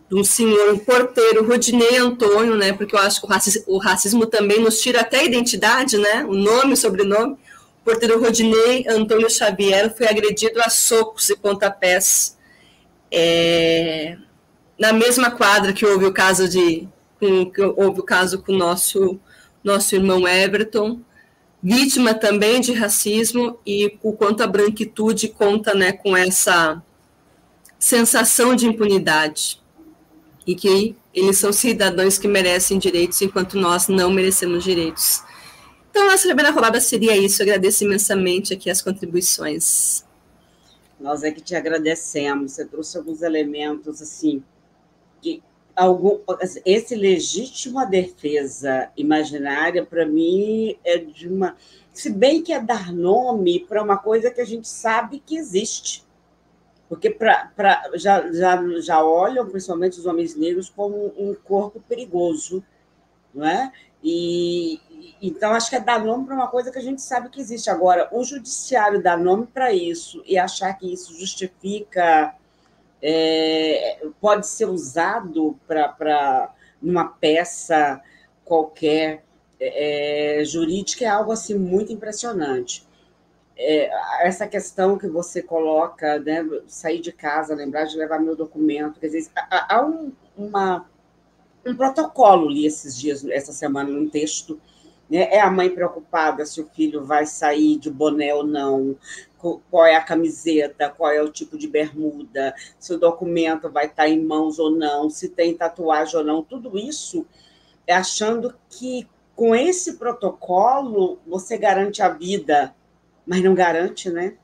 Speaker 3: de um senhor, um porteiro, Rodinei Antônio, né, porque eu acho que o racismo também nos tira até a identidade, né, o nome, o sobrenome. O porteiro Rodinei Antônio Xavier foi agredido a socos e pontapés na mesma quadra que houve o caso com o nosso irmão Everton, vítima também de racismo, e o quanto a branquitude conta, né, com essa sensação de impunidade, e que eles são cidadãos que merecem direitos, enquanto nós não merecemos direitos. Então, a nossa primeira rodada seria isso. Eu agradeço imensamente aqui as contribuições.
Speaker 1: Nós é que te agradecemos. Você trouxe alguns elementos, assim, que esse legítima defesa imaginária, para mim, é de uma... Se bem que é dar nome para uma coisa que a gente sabe que existe. Porque já olham, principalmente os homens negros, como um corpo perigoso, não é? Então, acho que é dar nome para uma coisa que a gente sabe que existe. Agora, o judiciário dá nome para isso e achar que isso justifica, pode ser usado numa peça qualquer jurídica, é algo assim, muito impressionante. Essa questão que você coloca, né, sair de casa, lembrar de levar meu documento, quer dizer, há um protocolo, li esses dias, essa semana, num texto, né? É a mãe preocupada se o filho vai sair de boné ou não, qual é a camiseta, qual é o tipo de bermuda, se o documento vai estar em mãos ou não, se tem tatuagem ou não, tudo isso achando que com esse protocolo você garante a vida, mas não garante, né?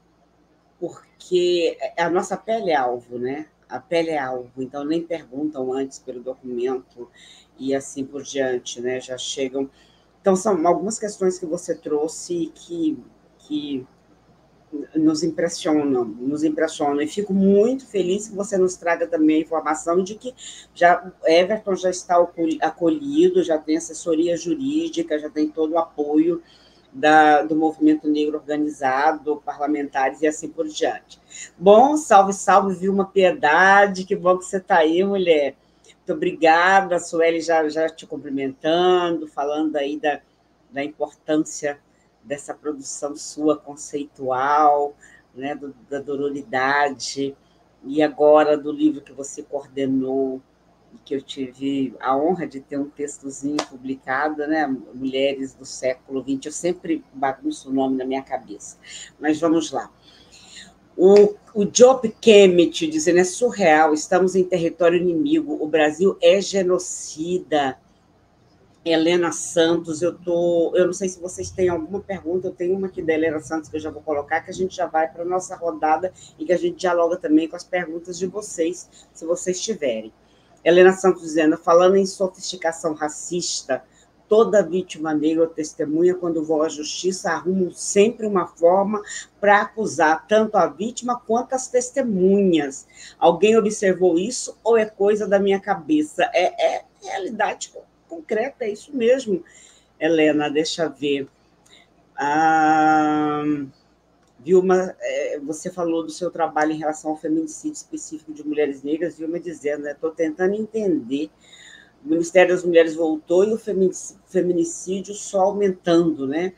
Speaker 1: Porque a nossa pele é alvo, né? A pele é alvo, então nem perguntam antes pelo documento e assim por diante, né? Já chegam... Então, são algumas questões que você trouxe que nos impressionam. E fico muito feliz que você nos traga também a informação de que Everton já está acolhido, já tem assessoria jurídica, já tem todo o apoio do movimento negro organizado, parlamentares e assim por diante. Bom, salve, salve, Vilma Piedade, que bom que você está aí, mulher. Muito obrigada, a Sueli já te cumprimentando, falando aí da importância dessa produção sua conceitual, né, da dororidade, e agora do livro que você coordenou, e que eu tive a honra de ter um textozinho publicado, né, Mulheres do Século XX. Eu sempre bagunço o nome na minha cabeça, mas vamos lá. O Job Kemet dizendo, é surreal, estamos em território inimigo, o Brasil é genocida. Helena Santos, eu não sei se vocês têm alguma pergunta, eu tenho uma aqui da Helena Santos que eu já vou colocar, que a gente já vai para a nossa rodada e que a gente dialoga também com as perguntas de vocês, se vocês tiverem. Helena Santos dizendo, falando em sofisticação racista, toda vítima negra ou testemunha, quando vão à justiça, arrumam sempre uma forma para acusar tanto a vítima quanto as testemunhas. Alguém observou isso ou é coisa da minha cabeça? É realidade concreta, é isso mesmo, Helena, deixa eu ver. Vilma, você falou do seu trabalho em relação ao feminicídio específico de mulheres negras, Vilma dizendo, estou tentando entender, o Ministério das Mulheres voltou e o feminicídio só aumentando, né?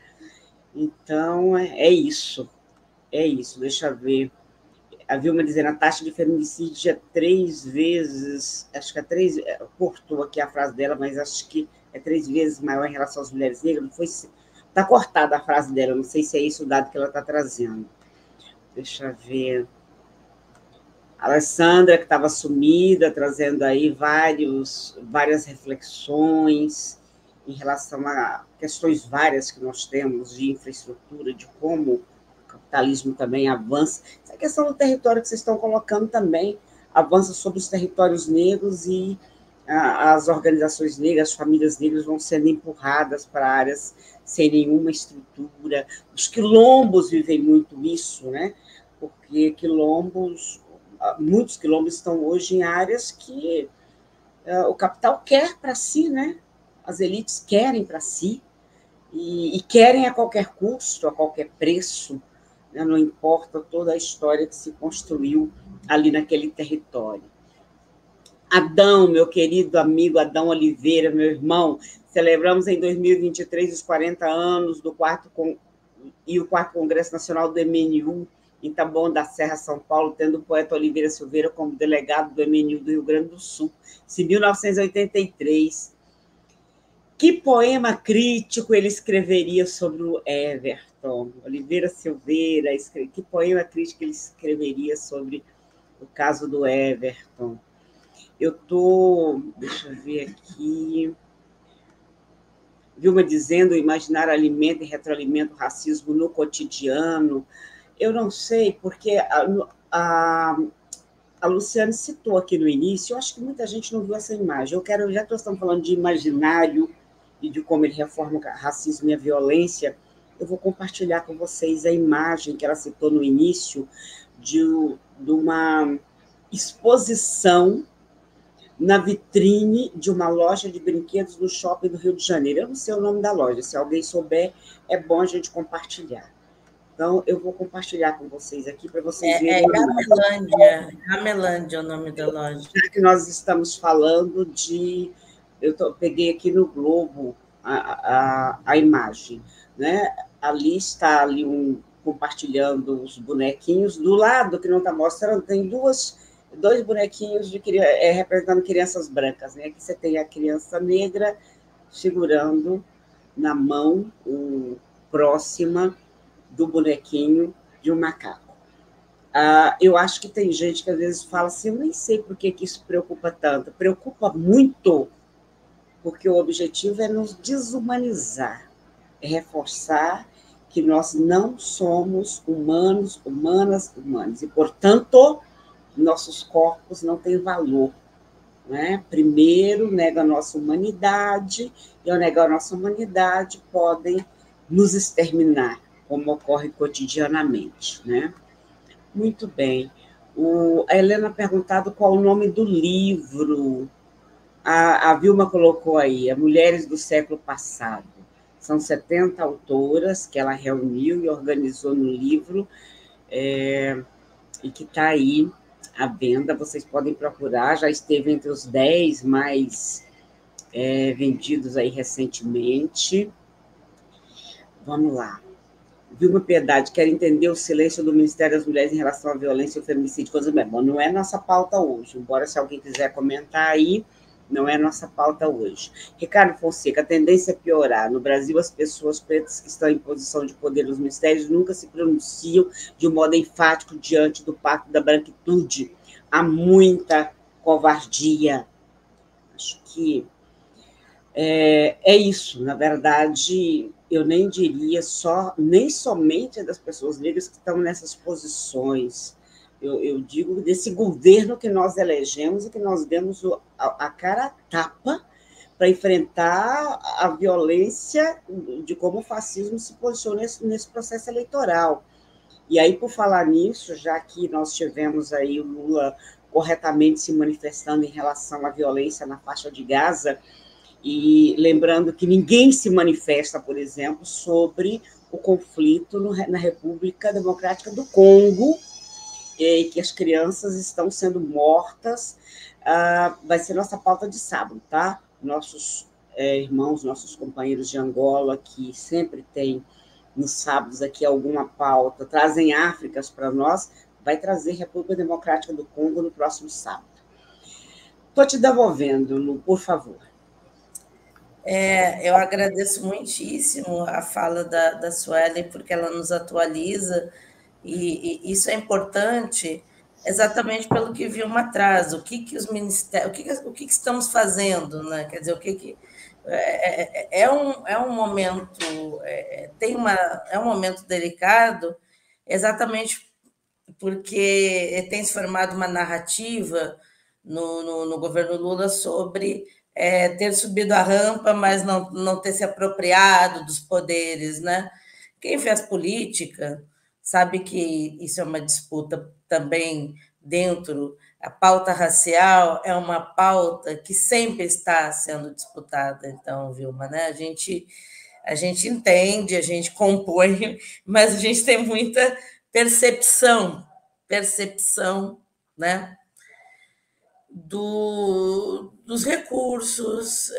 Speaker 1: Então, é isso, deixa eu ver. A Vilma dizendo, a taxa de feminicídio é 3 vezes, acho que cortou aqui a frase dela, mas acho que é 3 vezes maior em relação às mulheres negras. Está cortada a frase dela, não sei se é isso o dado que ela está trazendo. Deixa eu ver. A Alessandra, que estava sumida, trazendo aí várias reflexões em relação a questões várias que nós temos de infraestrutura, de como o capitalismo também avança. Essa questão do território que vocês estão colocando também avança sobre os territórios negros e as organizações negras, as famílias negras vão sendo empurradas para áreas sem nenhuma estrutura. Os quilombos vivem muito isso, né? Porque muitos quilombos estão hoje em áreas que o capital quer para si, né? As elites querem para si e querem a qualquer custo, a qualquer preço, né? Não importa toda a história que se construiu ali naquele território. Adão, meu querido amigo Adão Oliveira, meu irmão, celebramos em 2023 os 40 anos do quarto Congresso Nacional do MNU, em Taboão da Serra, São Paulo, tendo o poeta Oliveira Silveira como delegado do MNU do Rio Grande do Sul, em 1983. Que poema crítico ele escreveria sobre o Everton? Oliveira Silveira, que poema crítico ele escreveria sobre o caso do Everton? Deixa eu ver aqui. Vilma dizendo, imaginar alimento e retroalimenta o racismo no cotidiano. Eu não sei, porque a Luciane citou aqui no início, eu acho que muita gente não viu essa imagem. Já que nós estamos falando de imaginário e de como ele reforma o racismo e a violência, eu vou compartilhar com vocês a imagem que ela citou no início de uma exposição na vitrine de uma loja de brinquedos no shopping do Rio de Janeiro. Eu não sei o nome da loja, se alguém souber, é bom a gente compartilhar. Então, eu vou compartilhar com vocês aqui para vocês verem.
Speaker 2: Gamelândia é o nome da loja.
Speaker 1: Já que nós estamos falando peguei aqui no Globo a imagem, né? Ali está compartilhando os bonequinhos. Do lado, que não está mostrando, tem dois bonequinhos representando crianças brancas, né? Aqui você tem a criança negra segurando na mão próxima do bonequinho de um macaco. Eu acho que tem gente que às vezes fala assim, eu nem sei por que isso preocupa tanto. Preocupa muito, porque o objetivo é nos desumanizar, é reforçar que nós não somos humanos, humanas, e, portanto, nossos corpos não têm valor. Né? Primeiro, nega a nossa humanidade, e ao negar a nossa humanidade, podem nos exterminar, como ocorre cotidianamente. Né? Muito bem. A Helena perguntado qual o nome do livro. A Vilma colocou aí, Mulheres do Século Passado. São 70 autoras que ela reuniu e organizou no livro, e que está aí à venda. Vocês podem procurar, já esteve entre os 10 mais vendidos aí recentemente. Vamos lá. Vilma Piedade, quer entender o silêncio do Ministério das Mulheres em relação à violência e ao feminicídio. Coisa bem, bom, não é nossa pauta hoje, embora se alguém quiser comentar aí, não é a nossa pauta hoje. Ricardo Fonseca, a tendência é piorar. No Brasil, as pessoas pretas que estão em posição de poder nos ministérios nunca se pronunciam de um modo enfático diante do pacto da branquitude. Há muita covardia. Acho que é isso. Na verdade, eu nem diria nem somente das pessoas negras que estão nessas posições. Eu digo desse governo que nós elegemos e que nós demos a cara a tapa para enfrentar a violência de como o fascismo se posiciona nesse processo eleitoral. E aí, por falar nisso, já que nós tivemos aí o Lula corretamente se manifestando em relação à violência na faixa de Gaza, e lembrando que ninguém se manifesta, por exemplo, sobre o conflito na República Democrática do Congo, e que as crianças estão sendo mortas. Vai ser nossa pauta de sábado, tá? Nossos irmãos, nossos companheiros de Angola, que sempre têm nos sábados aqui alguma pauta, trazem Áfricas para nós, vai trazer República Democrática do Congo no próximo sábado. Estou te devolvendo, Lu, por favor.
Speaker 2: Eu agradeço muitíssimo a fala da Suelen, porque ela nos atualiza, e isso é importante exatamente pelo que Vilma traz, o que os ministérios, o que estamos fazendo, né? Quer dizer, é um momento, é um momento delicado, exatamente porque tem se formado uma narrativa no governo Lula sobre ter subido a rampa, mas não ter se apropriado dos poderes, né? Quem fez política sabe que isso é uma disputa também dentro. A pauta racial é uma pauta que sempre está sendo disputada, então, Vilma, né? A gente entende, a gente compõe, mas a gente tem muita percepção, né? Dos recursos,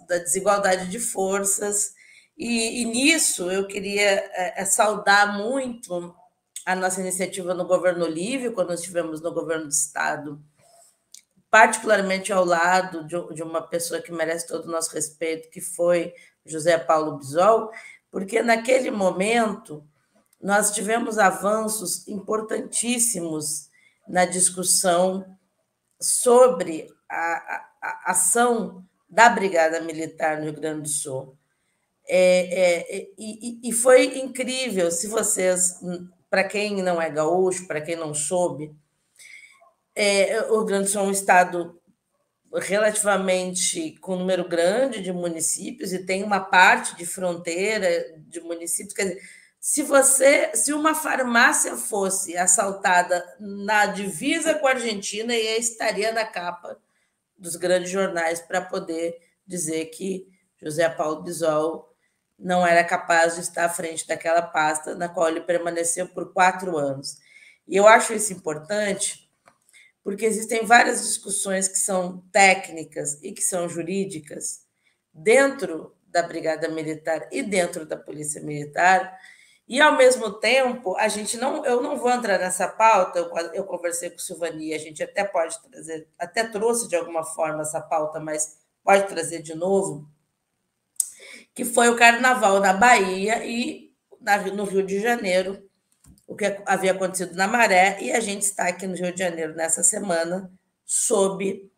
Speaker 2: da desigualdade de forças, e nisso eu queria saudar muito a nossa iniciativa no Governo Livre, quando nós estivemos no Governo do Estado, particularmente ao lado de uma pessoa que merece todo o nosso respeito, que foi José Paulo Bisol, porque naquele momento nós tivemos avanços importantíssimos na discussão sobre a ação da Brigada Militar no Rio Grande do Sul. E foi incrível, se vocês, para quem não é gaúcho, para quem não soube, o Rio Grande do Sul é um estado relativamente com um número grande de municípios e tem uma parte de fronteira de municípios, quer dizer, se uma farmácia fosse assaltada na divisa com a Argentina, estaria na capa dos grandes jornais para poder dizer que José Paulo Bisol não era capaz de estar à frente daquela pasta na qual ele permaneceu por 4 anos. E eu acho isso importante porque existem várias discussões que são técnicas e que são jurídicas dentro da Brigada Militar e dentro da Polícia Militar. E, ao mesmo tempo, eu não vou entrar nessa pauta, eu conversei com o Silvani, a gente até pode trazer, até trouxe de alguma forma essa pauta, mas pode trazer de novo, que foi o Carnaval na Bahia e no Rio de Janeiro, o que havia acontecido na Maré, e a gente está aqui no Rio de Janeiro nessa semana, sob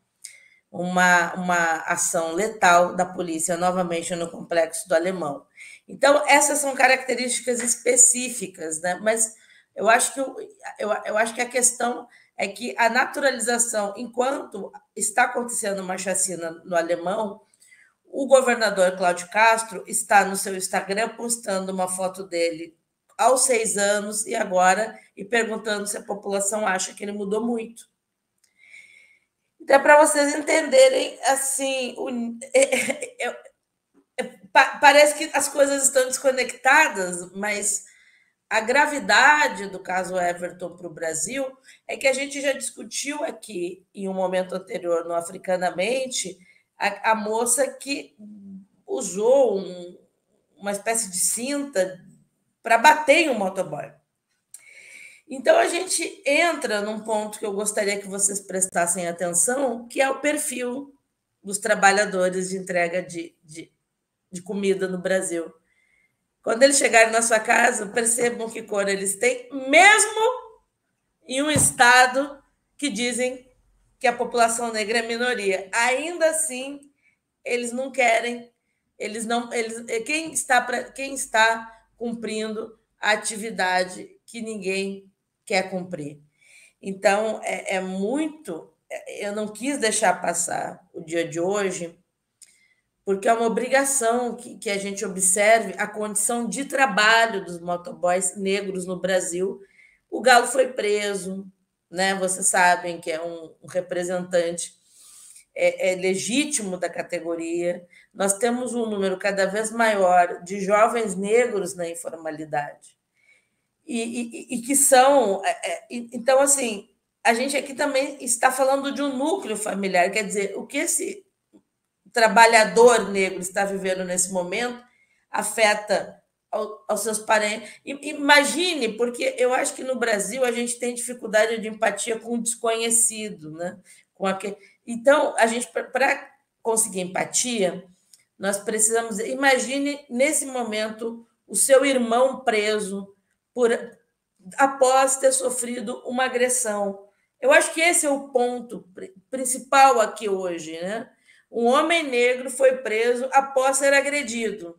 Speaker 2: uma ação letal da polícia, novamente no Complexo do Alemão. Então, essas são características específicas, né? Mas eu acho que a questão é que a naturalização, enquanto está acontecendo uma chacina no Alemão, o governador Cláudio Castro está no seu Instagram postando uma foto dele aos 6 anos e perguntando se a população acha que ele mudou muito. Então, para vocês entenderem, assim, parece que as coisas estão desconectadas, mas a gravidade do caso Everton para o Brasil é que a gente já discutiu aqui, em um momento anterior, no Africanamente, a moça que usou uma espécie de cinta para bater em um motoboy. Então, a gente entra num ponto que eu gostaria que vocês prestassem atenção, que é o perfil dos trabalhadores de entrega de comida no Brasil. Quando eles chegarem na sua casa, percebam que cor eles têm, mesmo em um estado que dizem que a população negra é minoria. Ainda assim, eles não querem, quem está cumprindo a atividade que ninguém quer cumprir. Então, eu não quis deixar passar o dia de hoje, porque é uma obrigação que a gente observe a condição de trabalho dos motoboys negros no Brasil. O Galo foi preso, né? Vocês sabem que é um representante legítimo da categoria. Nós temos um número cada vez maior de jovens negros na informalidade. E que são... Então, assim, a gente aqui também está falando de um núcleo familiar, quer dizer, o que esse trabalhador negro está vivendo nesse momento afeta aos seus parentes. Imagine, porque eu acho que no Brasil a gente tem dificuldade de empatia com o desconhecido, né? Então, a gente, para conseguir empatia, nós precisamos... Imagine, nesse momento, o seu irmão preso após ter sofrido uma agressão. Eu acho que esse é o ponto principal aqui hoje, né? Um homem negro foi preso após ser agredido.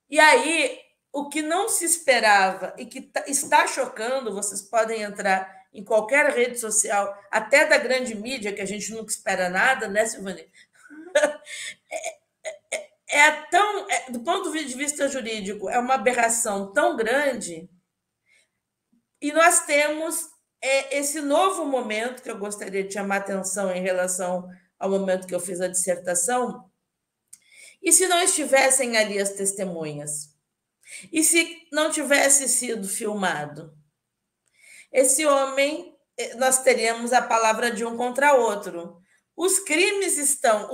Speaker 2: E aí, o que não se esperava e que está chocando, vocês podem entrar em qualquer rede social, até da grande mídia, que a gente nunca espera nada, né, Silvani? Do ponto de vista jurídico, é uma aberração tão grande. E nós temos esse novo momento, que eu gostaria de chamar a atenção em relação ao momento que eu fiz a dissertação. E se não estivessem ali as testemunhas? E se não tivesse sido filmado? Esse homem, nós teríamos a palavra de um contra outro. Os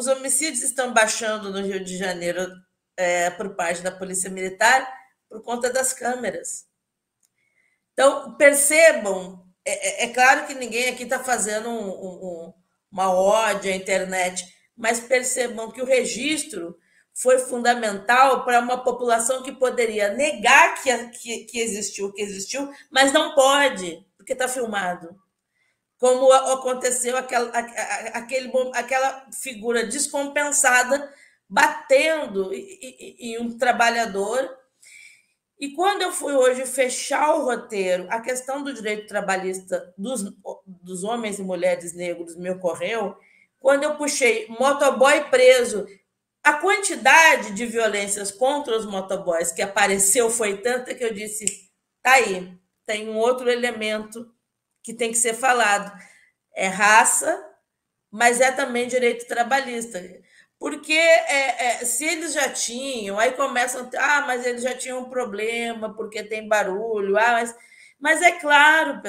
Speaker 2: homicídios estão baixando no Rio de Janeiro por parte da Polícia Militar por conta das câmeras. Então, percebam, é claro que ninguém aqui está fazendo uma ode à internet, mas percebam que o registro foi fundamental para uma população que poderia negar que existiu, mas não pode, porque está filmado. Como aconteceu aquela figura descompensada batendo em um trabalhador. E quando eu fui hoje fechar o roteiro, a questão do direito trabalhista dos homens e mulheres negros me ocorreu quando eu puxei motoboy preso. A quantidade de violências contra os motoboys que apareceu foi tanta que eu disse, tá aí, tem um outro elemento que tem que ser falado. É raça, mas é também direito trabalhista. Porque se eles já tinham, aí começam, mas eles já tinham um problema, porque tem barulho, mas é claro,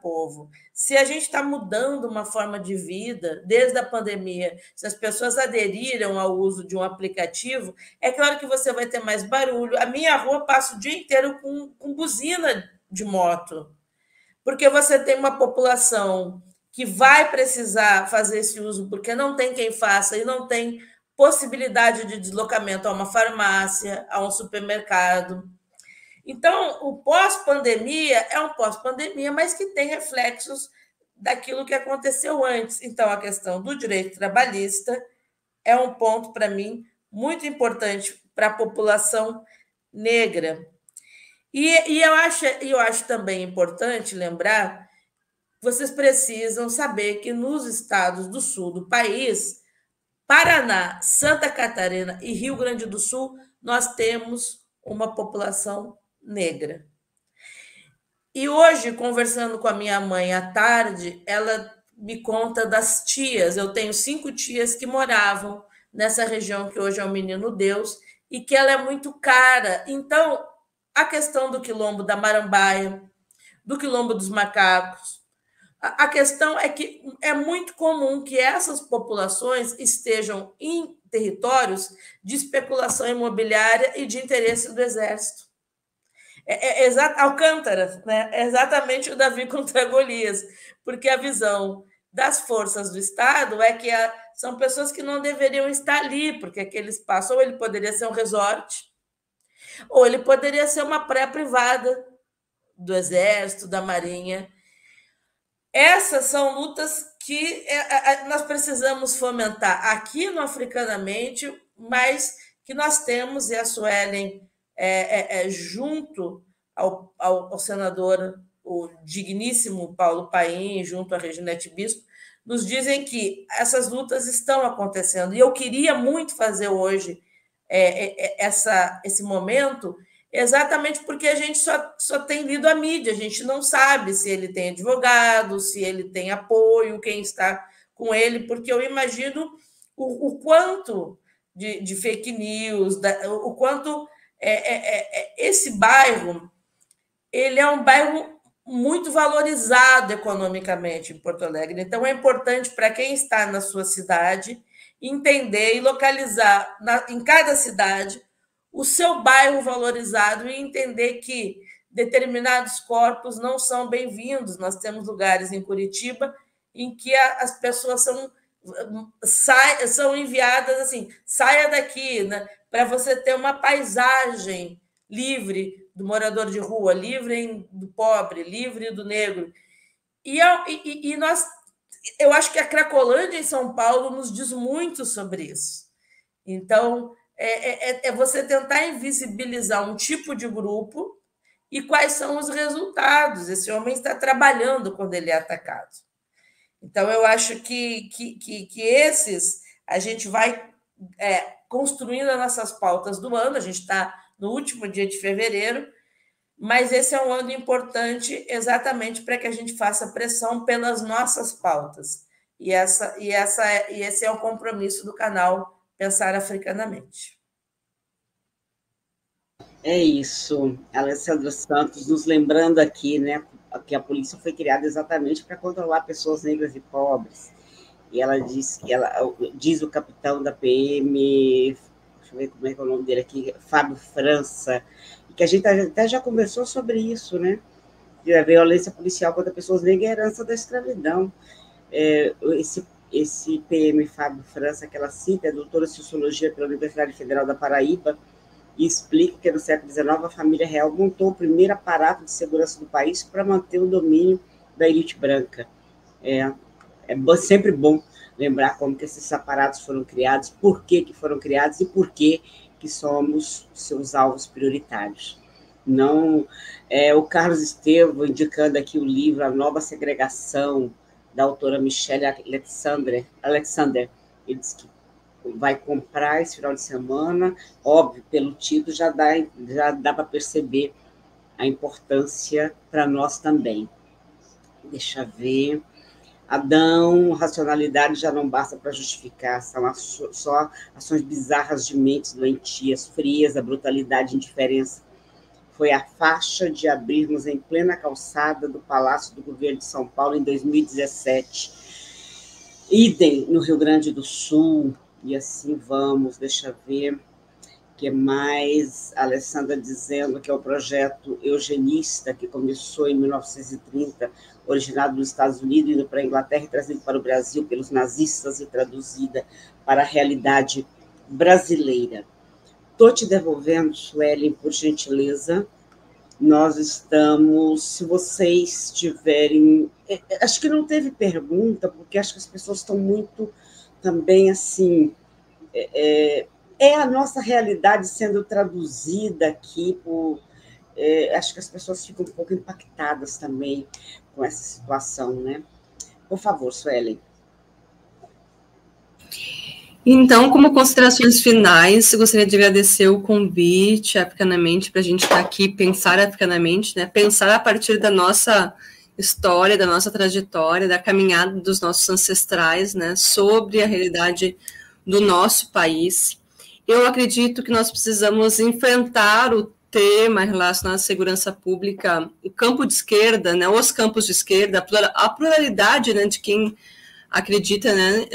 Speaker 2: povo, se a gente está mudando uma forma de vida, desde a pandemia, se as pessoas aderiram ao uso de um aplicativo, é claro que você vai ter mais barulho. A minha rua passa o dia inteiro com buzina de moto, porque você tem uma população que vai precisar fazer esse uso, porque não tem quem faça e não tem possibilidade de deslocamento a uma farmácia, a um supermercado. Então, o pós-pandemia é um pós-pandemia, mas que tem reflexos daquilo que aconteceu antes. Então, a questão do direito trabalhista é um ponto, para mim, muito importante para a população negra. E eu acho também importante lembrar, vocês precisam saber que nos estados do sul do país, Paraná, Santa Catarina e Rio Grande do Sul, nós temos uma população negra. E hoje, conversando com a minha mãe à tarde, ela me conta das tias. Eu tenho 5 tias que moravam nessa região que hoje é o Menino Deus e que ela é muito cara. Então, a questão do quilombo da Marambaia, do quilombo dos macacos, a questão é que é muito comum que essas populações estejam em territórios de especulação imobiliária e de interesse do Exército. Alcântara, né? É exatamente o Davi contra Golias, porque a visão das forças do Estado é que são pessoas que não deveriam estar ali, porque aquele espaço, ou ele poderia ser um resort, ou ele poderia ser uma praia privada do Exército, da Marinha. Essas são lutas que nós precisamos fomentar aqui no Africanamente, mas que nós temos, e a Suelen, junto ao senador, o digníssimo Paulo Paim, junto a Reginete Bispo, nos dizem que essas lutas estão acontecendo. E eu queria muito fazer hoje esse momento, exatamente porque a gente só tem lido a mídia, a gente não sabe se ele tem advogado, se ele tem apoio, quem está com ele, porque eu imagino o quanto de fake news, o quanto esse bairro, ele é um bairro muito valorizado economicamente em Porto Alegre. Então, é importante para quem está na sua cidade entender e localizar em cada cidade o seu bairro valorizado e entender que determinados corpos não são bem-vindos. Nós temos lugares em Curitiba em que as pessoas são enviadas assim, saia daqui, né, para você ter uma paisagem livre do morador de rua, livre do pobre, livre do negro. E eu acho que a Cracolândia em São Paulo nos diz muito sobre isso. Então, você tentar invisibilizar um tipo de grupo e quais são os resultados. Esse homem está trabalhando quando ele é atacado. Então, eu acho que esses a gente vai construindo as nossas pautas do ano. A gente está no último dia de fevereiro, mas esse é um ano importante exatamente para que a gente faça pressão pelas nossas pautas. E esse é o compromisso do canal Pensar Africanamente.
Speaker 1: É isso, Alessandra Santos, nos lembrando aqui, né, que a polícia foi criada exatamente para controlar pessoas negras e pobres. E ela diz o capitão da PM, deixa eu ver como é que é o nome dele aqui, Fábio França, que a gente até já conversou sobre isso, né? De a violência policial contra pessoas negras é herança da escravidão. Esse PM Fábio França, que ela cita, é doutora em Sociologia pela Universidade Federal da Paraíba, e explica que no século XIX a família real montou o primeiro aparato de segurança do país para manter o domínio da elite branca. É sempre bom lembrar como que esses aparatos foram criados, por que foram criados e por que somos seus alvos prioritários. Não, o Carlos Estevam indicando aqui o livro A Nova Segregação, da autora Michelle Alexander. Ele disse que vai comprar esse final de semana. Óbvio, pelo título já dá para perceber a importância para nós também. Deixa eu ver. Adão, racionalidade já não basta para justificar, são só ações bizarras de mentes doentias, frieza, brutalidade e indiferença. Foi a faixa de abrirmos em plena calçada do Palácio do Governo de São Paulo em 2017. Idem no Rio Grande do Sul, e assim vamos, deixa eu ver o que mais. A Alessandra dizendo que é o projeto eugenista que começou em 1930, originado nos Estados Unidos, indo para a Inglaterra e trazido para o Brasil pelos nazistas e traduzida para a realidade brasileira. Estou te devolvendo, Suelen, por gentileza. Nós estamos, se vocês tiverem... Acho que não teve pergunta, porque acho que as pessoas estão muito também assim... É a nossa realidade sendo traduzida aqui por... acho que as pessoas ficam um pouco impactadas também com essa situação, né? Por favor, Suelen.
Speaker 3: Então, como considerações finais, eu gostaria de agradecer o convite africanamente para a gente estar aqui, pensar africanamente, né? Pensar a partir da nossa história, da nossa trajetória, da caminhada dos nossos ancestrais, né? Sobre a realidade do nosso país. Eu acredito que nós precisamos enfrentar o tema relacionado à segurança pública, o campo de esquerda, né? Os campos de esquerda, a pluralidade, né, de quem acredita, né,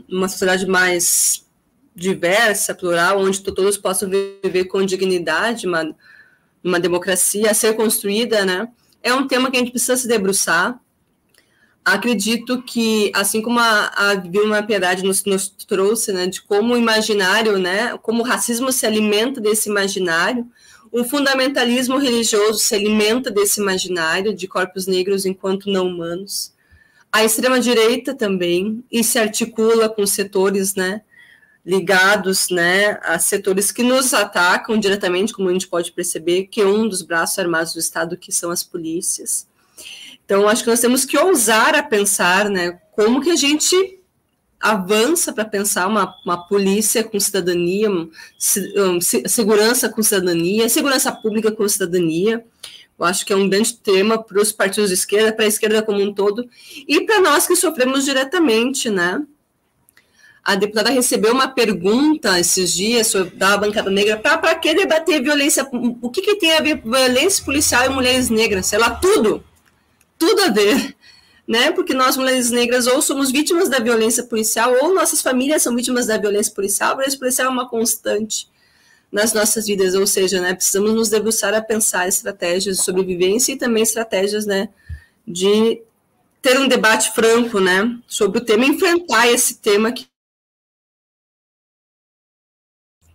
Speaker 3: numa sociedade mais diversa, plural, onde todos possam viver com dignidade, uma democracia a ser construída, né, é um tema que a gente precisa se debruçar. Acredito que, assim como a Vilma Piedade nos trouxe, né, de como o imaginário, né, como o racismo se alimenta desse imaginário, o fundamentalismo religioso se alimenta desse imaginário de corpos negros enquanto não humanos. A extrema-direita também, e se articula com setores, né, ligados, né, a setores que nos atacam diretamente, como a gente pode perceber, que é um dos braços armados do Estado, que são as polícias. Então, acho que nós temos que ousar a pensar, né, como que a gente avança para pensar uma polícia com cidadania, segurança com cidadania, segurança pública com cidadania. Eu acho que é um grande tema para os partidos de esquerda, para a esquerda como um todo, e para nós que sofremos diretamente, né? A deputada recebeu uma pergunta esses dias da bancada negra, para que debater violência, o que tem a ver violência policial e mulheres negras? Sei lá, tudo a ver, né? Porque nós, mulheres negras, ou somos vítimas da violência policial, ou nossas famílias são vítimas da violência policial. A violência policial é uma constante nas nossas vidas, ou seja, né, precisamos nos debruçar a pensar estratégias de sobrevivência e também estratégias, né, de ter um debate franco, né, sobre o tema, enfrentar esse tema que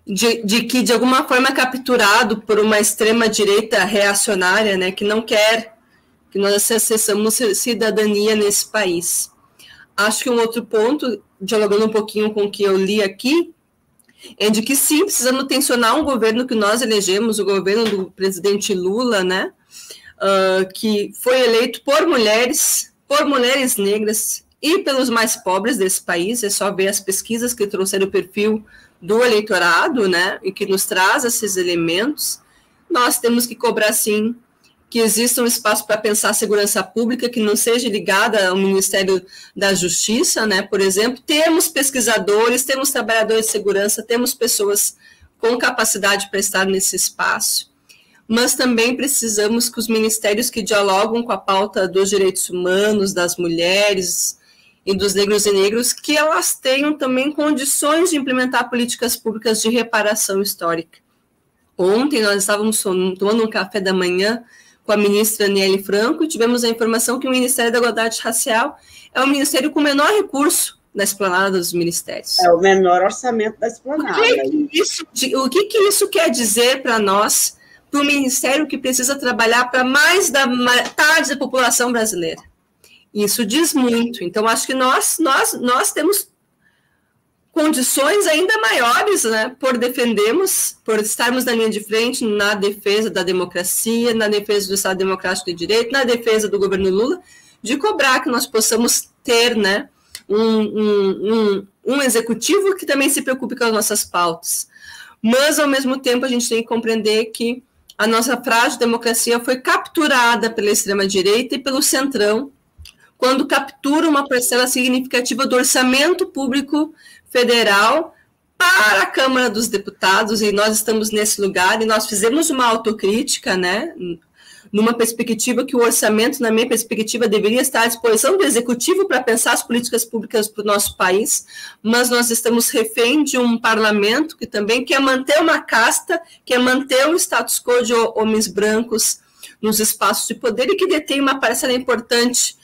Speaker 3: de alguma forma é capturado por uma extrema-direita reacionária, né, que não quer que nós acessamos cidadania nesse país. Acho que um outro ponto, dialogando um pouquinho com o que eu li aqui, é de que sim, precisamos tensionar um governo que nós elegemos, o governo do presidente Lula, né, que foi eleito por mulheres negras e pelos mais pobres desse país. É só ver as pesquisas que trouxeram o perfil do eleitorado, né, e que nos traz esses elementos. Nós temos que cobrar, sim, que exista um espaço para pensar a segurança pública que não seja ligada ao Ministério da Justiça, né? Por exemplo, temos pesquisadores, temos trabalhadores de segurança, temos pessoas com capacidade para estar nesse espaço, mas também precisamos que os ministérios que dialogam com a pauta dos direitos humanos, das mulheres e dos negros e negros, que elas tenham também condições de implementar políticas públicas de reparação histórica. Ontem nós estávamos tomando um café da manhã com a ministra Aniele Franco, e tivemos a informação que o Ministério da Igualdade Racial é o ministério com menor recurso da esplanada dos ministérios.
Speaker 1: É o menor orçamento da esplanada.
Speaker 3: O que isso quer dizer para nós, para o ministério que precisa trabalhar para mais da metade da população brasileira? Isso diz muito. Então, acho que nós temos condições ainda maiores, né, por estarmos na linha de frente na defesa da democracia, na defesa do Estado Democrático de Direito, na defesa do governo Lula, de cobrar que nós possamos ter, né, um executivo que também se preocupe com as nossas pautas. Mas, ao mesmo tempo, a gente tem que compreender que a nossa frágil democracia foi capturada pela extrema-direita e pelo centrão, quando captura uma parcela significativa do orçamento público federal para a Câmara dos Deputados, e nós estamos nesse lugar, e nós fizemos uma autocrítica, né, numa perspectiva que o orçamento, na minha perspectiva, deveria estar à disposição do Executivo para pensar as políticas públicas para o nosso país, mas nós estamos refém de um parlamento que também quer manter uma casta, quer manter um status quo de homens brancos nos espaços de poder e que detém uma parcela importante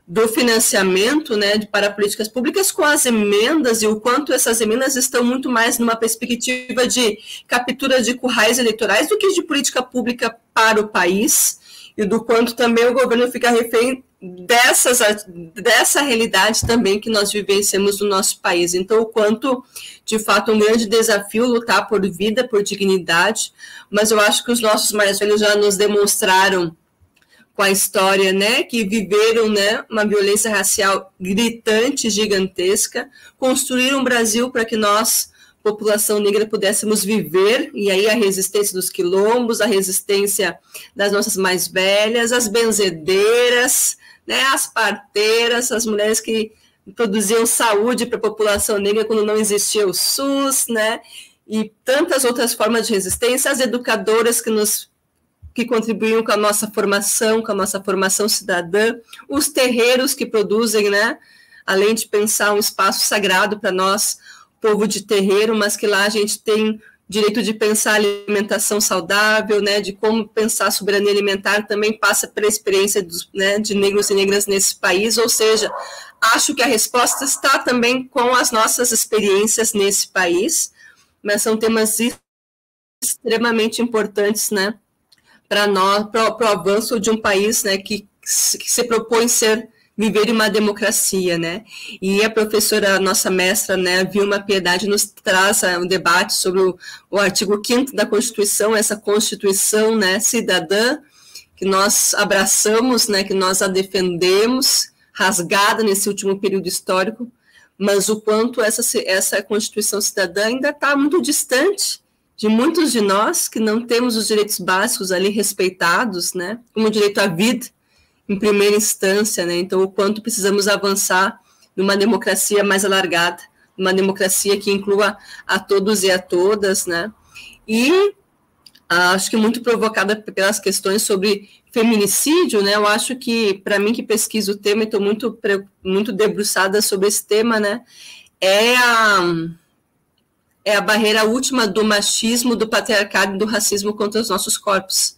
Speaker 3: do financiamento, né, para políticas públicas, com as emendas e o quanto essas emendas estão muito mais numa perspectiva de captura de currais eleitorais do que de política pública para o país, e do quanto também o governo fica refém dessa realidade também que nós vivenciamos no nosso país. Então, o quanto, de fato, um grande desafio lutar por vida, por dignidade, mas eu acho que os nossos mais velhos já nos demonstraram com a história, né, que viveram, né, uma violência racial gritante, gigantesca, construíram um Brasil para que nós, população negra, pudéssemos viver, e aí a resistência dos quilombos, a resistência das nossas mais velhas, as benzedeiras, né, as parteiras, as mulheres que produziam saúde para a população negra quando não existia o SUS, né, e tantas outras formas de resistência, as educadoras que contribuíam com a nossa formação cidadã, os terreiros que produzem, né, além de pensar um espaço sagrado para nós, povo de terreiro, mas que lá a gente tem direito de pensar alimentação saudável, né, de como pensar soberania alimentar, também passa pela experiência né, de negros e negras nesse país, ou seja, acho que a resposta está também com as nossas experiências nesse país, mas são temas extremamente importantes, né, para nós, para o avanço de um país, né, que se propõe viver em uma democracia, né? E a professora, nossa mestra, né, Vilma Piedade, nos traz um debate sobre o artigo 5º da Constituição, essa Constituição, né, cidadã, que nós abraçamos, né, que nós a defendemos, rasgada nesse último período histórico, mas o quanto essa Constituição cidadã ainda está muito distante de muitos de nós que não temos os direitos básicos ali respeitados, né, como o direito à vida, em primeira instância, né? Então, o quanto precisamos avançar numa democracia mais alargada, uma democracia que inclua a todos e a todas, né? E acho que muito provocada pelas questões sobre feminicídio, né? Eu acho que, para mim, que pesquiso o tema e estou muito debruçada sobre esse tema, né? É a barreira última do machismo, do patriarcado e do racismo contra os nossos corpos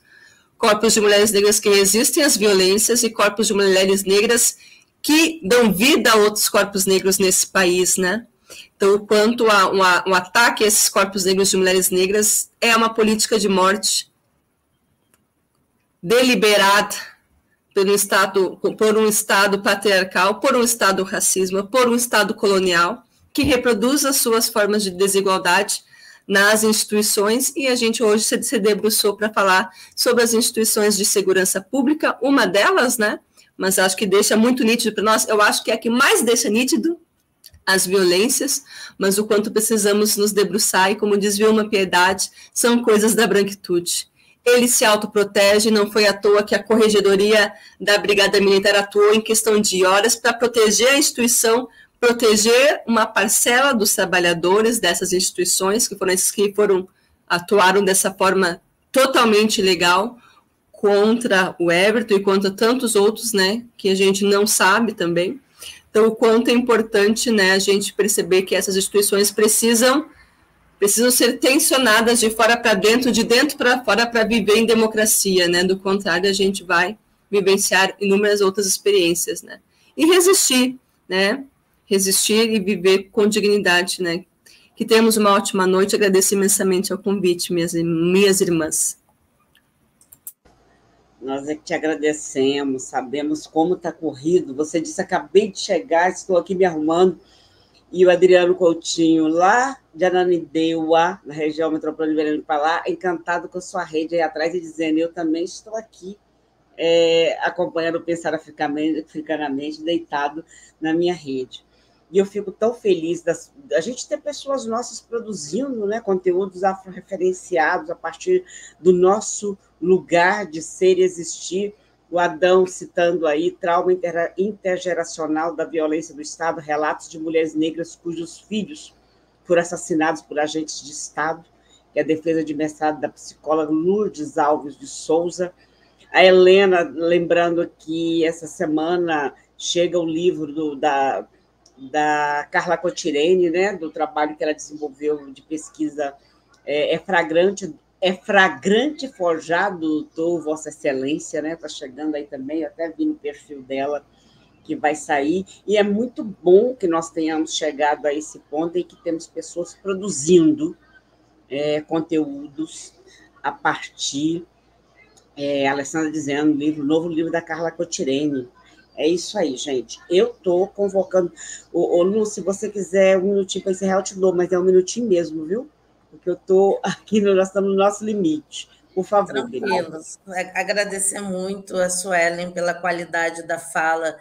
Speaker 3: de mulheres negras que resistem às violências e corpos de mulheres negras que dão vida a outros corpos negros nesse país, né? Então, o quanto um ataque a esses corpos negros de mulheres negras é uma política de morte deliberada por um Estado patriarcal, por um Estado racista, por um Estado colonial, que reproduz as suas formas de desigualdade nas instituições, e a gente hoje se debruçou para falar sobre as instituições de segurança pública, uma delas, né, mas acho que deixa muito nítido para nós, eu acho que é a que mais deixa nítido as violências, mas o quanto precisamos nos debruçar, e como diz Vilma Piedade, são coisas da branquitude. Ele se autoprotege, não foi à toa que a corregedoria da Brigada Militar atuou em questão de horas para proteger a instituição, proteger uma parcela dos trabalhadores dessas instituições, que atuaram dessa forma totalmente ilegal contra o Everton e contra tantos outros, né, que a gente não sabe também. Então, o quanto é importante, né, a gente perceber que essas instituições precisam ser tensionadas de fora para dentro, de dentro para fora, para viver em democracia, né, do contrário, a gente vai vivenciar inúmeras outras experiências, né, e resistir, né, resistir e viver com dignidade, né? Que tenhamos uma ótima noite. Agradeço imensamente ao convite, minhas irmãs.
Speaker 1: Nós é que te agradecemos, sabemos como está corrido. Você disse, acabei de chegar, estou aqui me arrumando. E o Adriano Coutinho, lá de Ananindeua, na região metropolitana de Pará, encantado com a sua rede aí atrás e dizendo, eu também estou aqui acompanhando o Pensar Africanamente, deitado na minha rede. E eu fico tão feliz da gente ter pessoas nossas produzindo, né, conteúdos afro-referenciados a partir do nosso lugar de ser e existir. O Adão citando aí trauma intergeracional da violência do Estado, relatos de mulheres negras cujos filhos foram assassinados por agentes de Estado, que é a defesa de mestrado da psicóloga Lourdes Alves de Souza. A Helena, lembrando que essa semana chega o livro da Carla Cotirene, né, do trabalho que ela desenvolveu de pesquisa É Fragrante Forjar, do doutor Vossa Excelência, né, está chegando aí também, eu até vi no perfil dela que vai sair, e é muito bom que nós tenhamos chegado a esse ponto em que temos pessoas produzindo conteúdos a partir, a Alessandra dizendo, novo livro da Carla Cotirene. É isso aí, gente. Eu estou convocando... Lu, se você quiser um minutinho para encerrar, eu te dou, mas é um minutinho mesmo, viu? Porque eu estou aqui, nós estamos no nosso limite. Por favor.
Speaker 2: Tranquilos. Agradecer muito a Suelen pela qualidade da fala,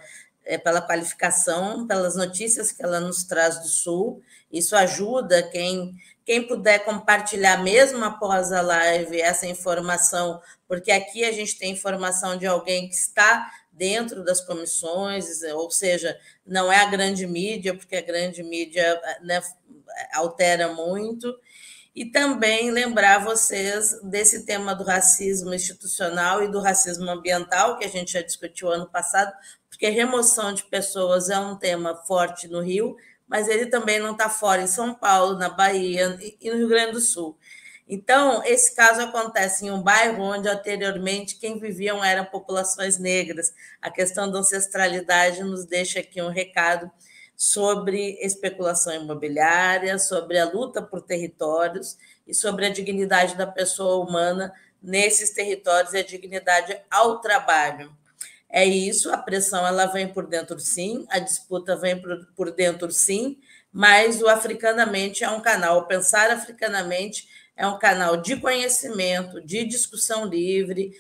Speaker 2: pela qualificação, pelas notícias que ela nos traz do Sul. Isso ajuda quem puder compartilhar, mesmo após a live, essa informação, porque aqui a gente tem informação de alguém que está dentro das comissões, ou seja, não é a grande mídia, porque a grande mídia, né, altera muito. E também lembrar vocês desse tema do racismo institucional e do racismo ambiental, que a gente já discutiu ano passado, porque remoção de pessoas é um tema forte no Rio, mas ele também não está fora em São Paulo, na Bahia e no Rio Grande do Sul. Então, esse caso acontece em um bairro onde, anteriormente, quem viviam eram populações negras. A questão da ancestralidade nos deixa aqui um recado sobre especulação imobiliária, sobre a luta por territórios e sobre a dignidade da pessoa humana nesses territórios e a dignidade ao trabalho. É isso, a pressão ela vem por dentro, sim, a disputa vem por dentro, sim, mas o Africanamente é um canal, o Pensar Africanamente é um canal de conhecimento, de discussão livre,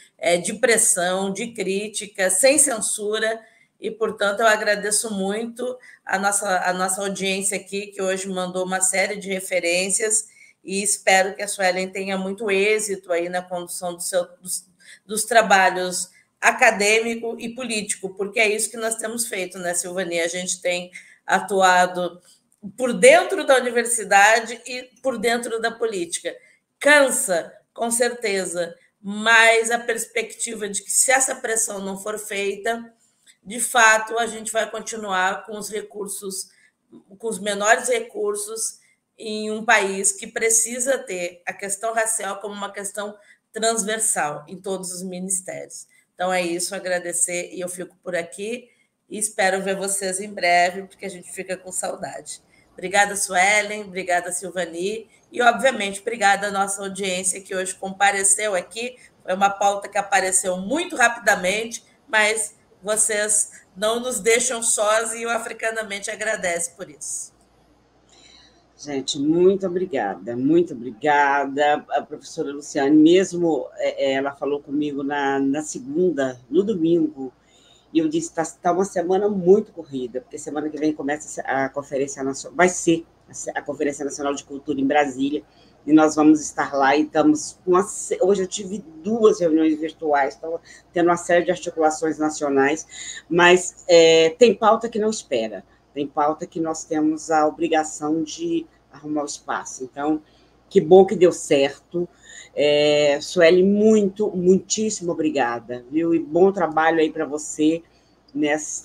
Speaker 2: de pressão, de crítica, sem censura, e, portanto, eu agradeço muito a nossa audiência aqui, que hoje mandou uma série de referências, e espero que a Suelen tenha muito êxito aí na condução dos trabalhos acadêmico e político, porque é isso que nós temos feito, né, Silvani? A gente tem atuado por dentro da universidade e por dentro da política. Cansa, com certeza, mas a perspectiva de que, se essa pressão não for feita, de fato, a gente vai continuar com os recursos, com os menores recursos, em um país que precisa ter a questão racial como uma questão transversal em todos os ministérios. Então, é isso, agradecer, e eu fico por aqui, e espero ver vocês em breve, porque a gente fica com saudade. Obrigada, Suelen, obrigada, Silvani, e, obviamente, obrigada à nossa audiência que hoje compareceu aqui. Foi uma pauta que apareceu muito rapidamente, mas vocês não nos deixam sós, e o Africanamente agradece por isso.
Speaker 1: Gente, muito obrigada, a professora Luciane, mesmo ela falou comigo na segunda, no domingo, e eu disse, está uma semana muito corrida, porque semana que vem começa a Conferência Nacional, vai ser a Conferência Nacional de Cultura em Brasília, e nós vamos estar lá, e estamos hoje eu tive 2 reuniões virtuais, estou tendo uma série de articulações nacionais, mas tem pauta que não espera, tem pauta que nós temos a obrigação de arrumar o espaço. Então, que bom que deu certo. Sueli, muitíssimo obrigada, viu? E bom trabalho aí para você nesse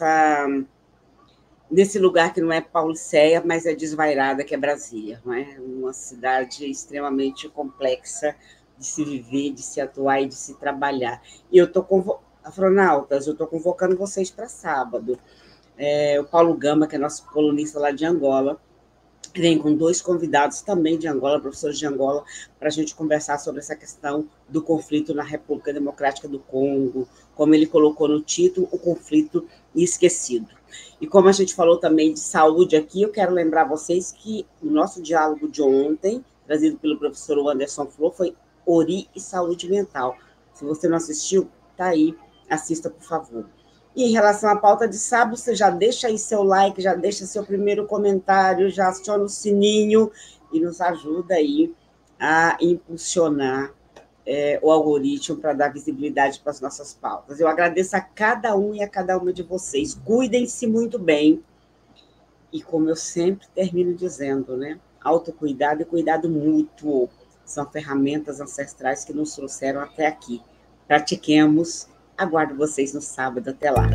Speaker 1: lugar que não é Pauliceia, mas é desvairada, que é Brasília, não é? Uma cidade extremamente complexa de se viver, de se atuar e de se trabalhar. E eu estou Afronautas, eu estou convocando vocês para sábado. O Paulo Gama, que é nosso colunista lá de Angola, vem com 2 convidados também de Angola, professores de Angola, para a gente conversar sobre essa questão do conflito na República Democrática do Congo, como ele colocou no título, o conflito esquecido. E como a gente falou também de saúde aqui, eu quero lembrar vocês que o nosso diálogo de ontem, trazido pelo professor Anderson Flor, foi Ori e Saúde Mental. Se você não assistiu, está aí, assista, por favor. E em relação à pauta de sábado, você já deixa aí seu like, já deixa seu primeiro comentário, já aciona o sininho e nos ajuda aí a impulsionar o algoritmo para dar visibilidade para as nossas pautas. Eu agradeço a cada um e a cada uma de vocês. Cuidem-se muito bem. E como eu sempre termino dizendo, né? Autocuidado e cuidado mútuo são ferramentas ancestrais que nos trouxeram até aqui. Pratiquemos. Aguardo vocês no sábado. Até lá.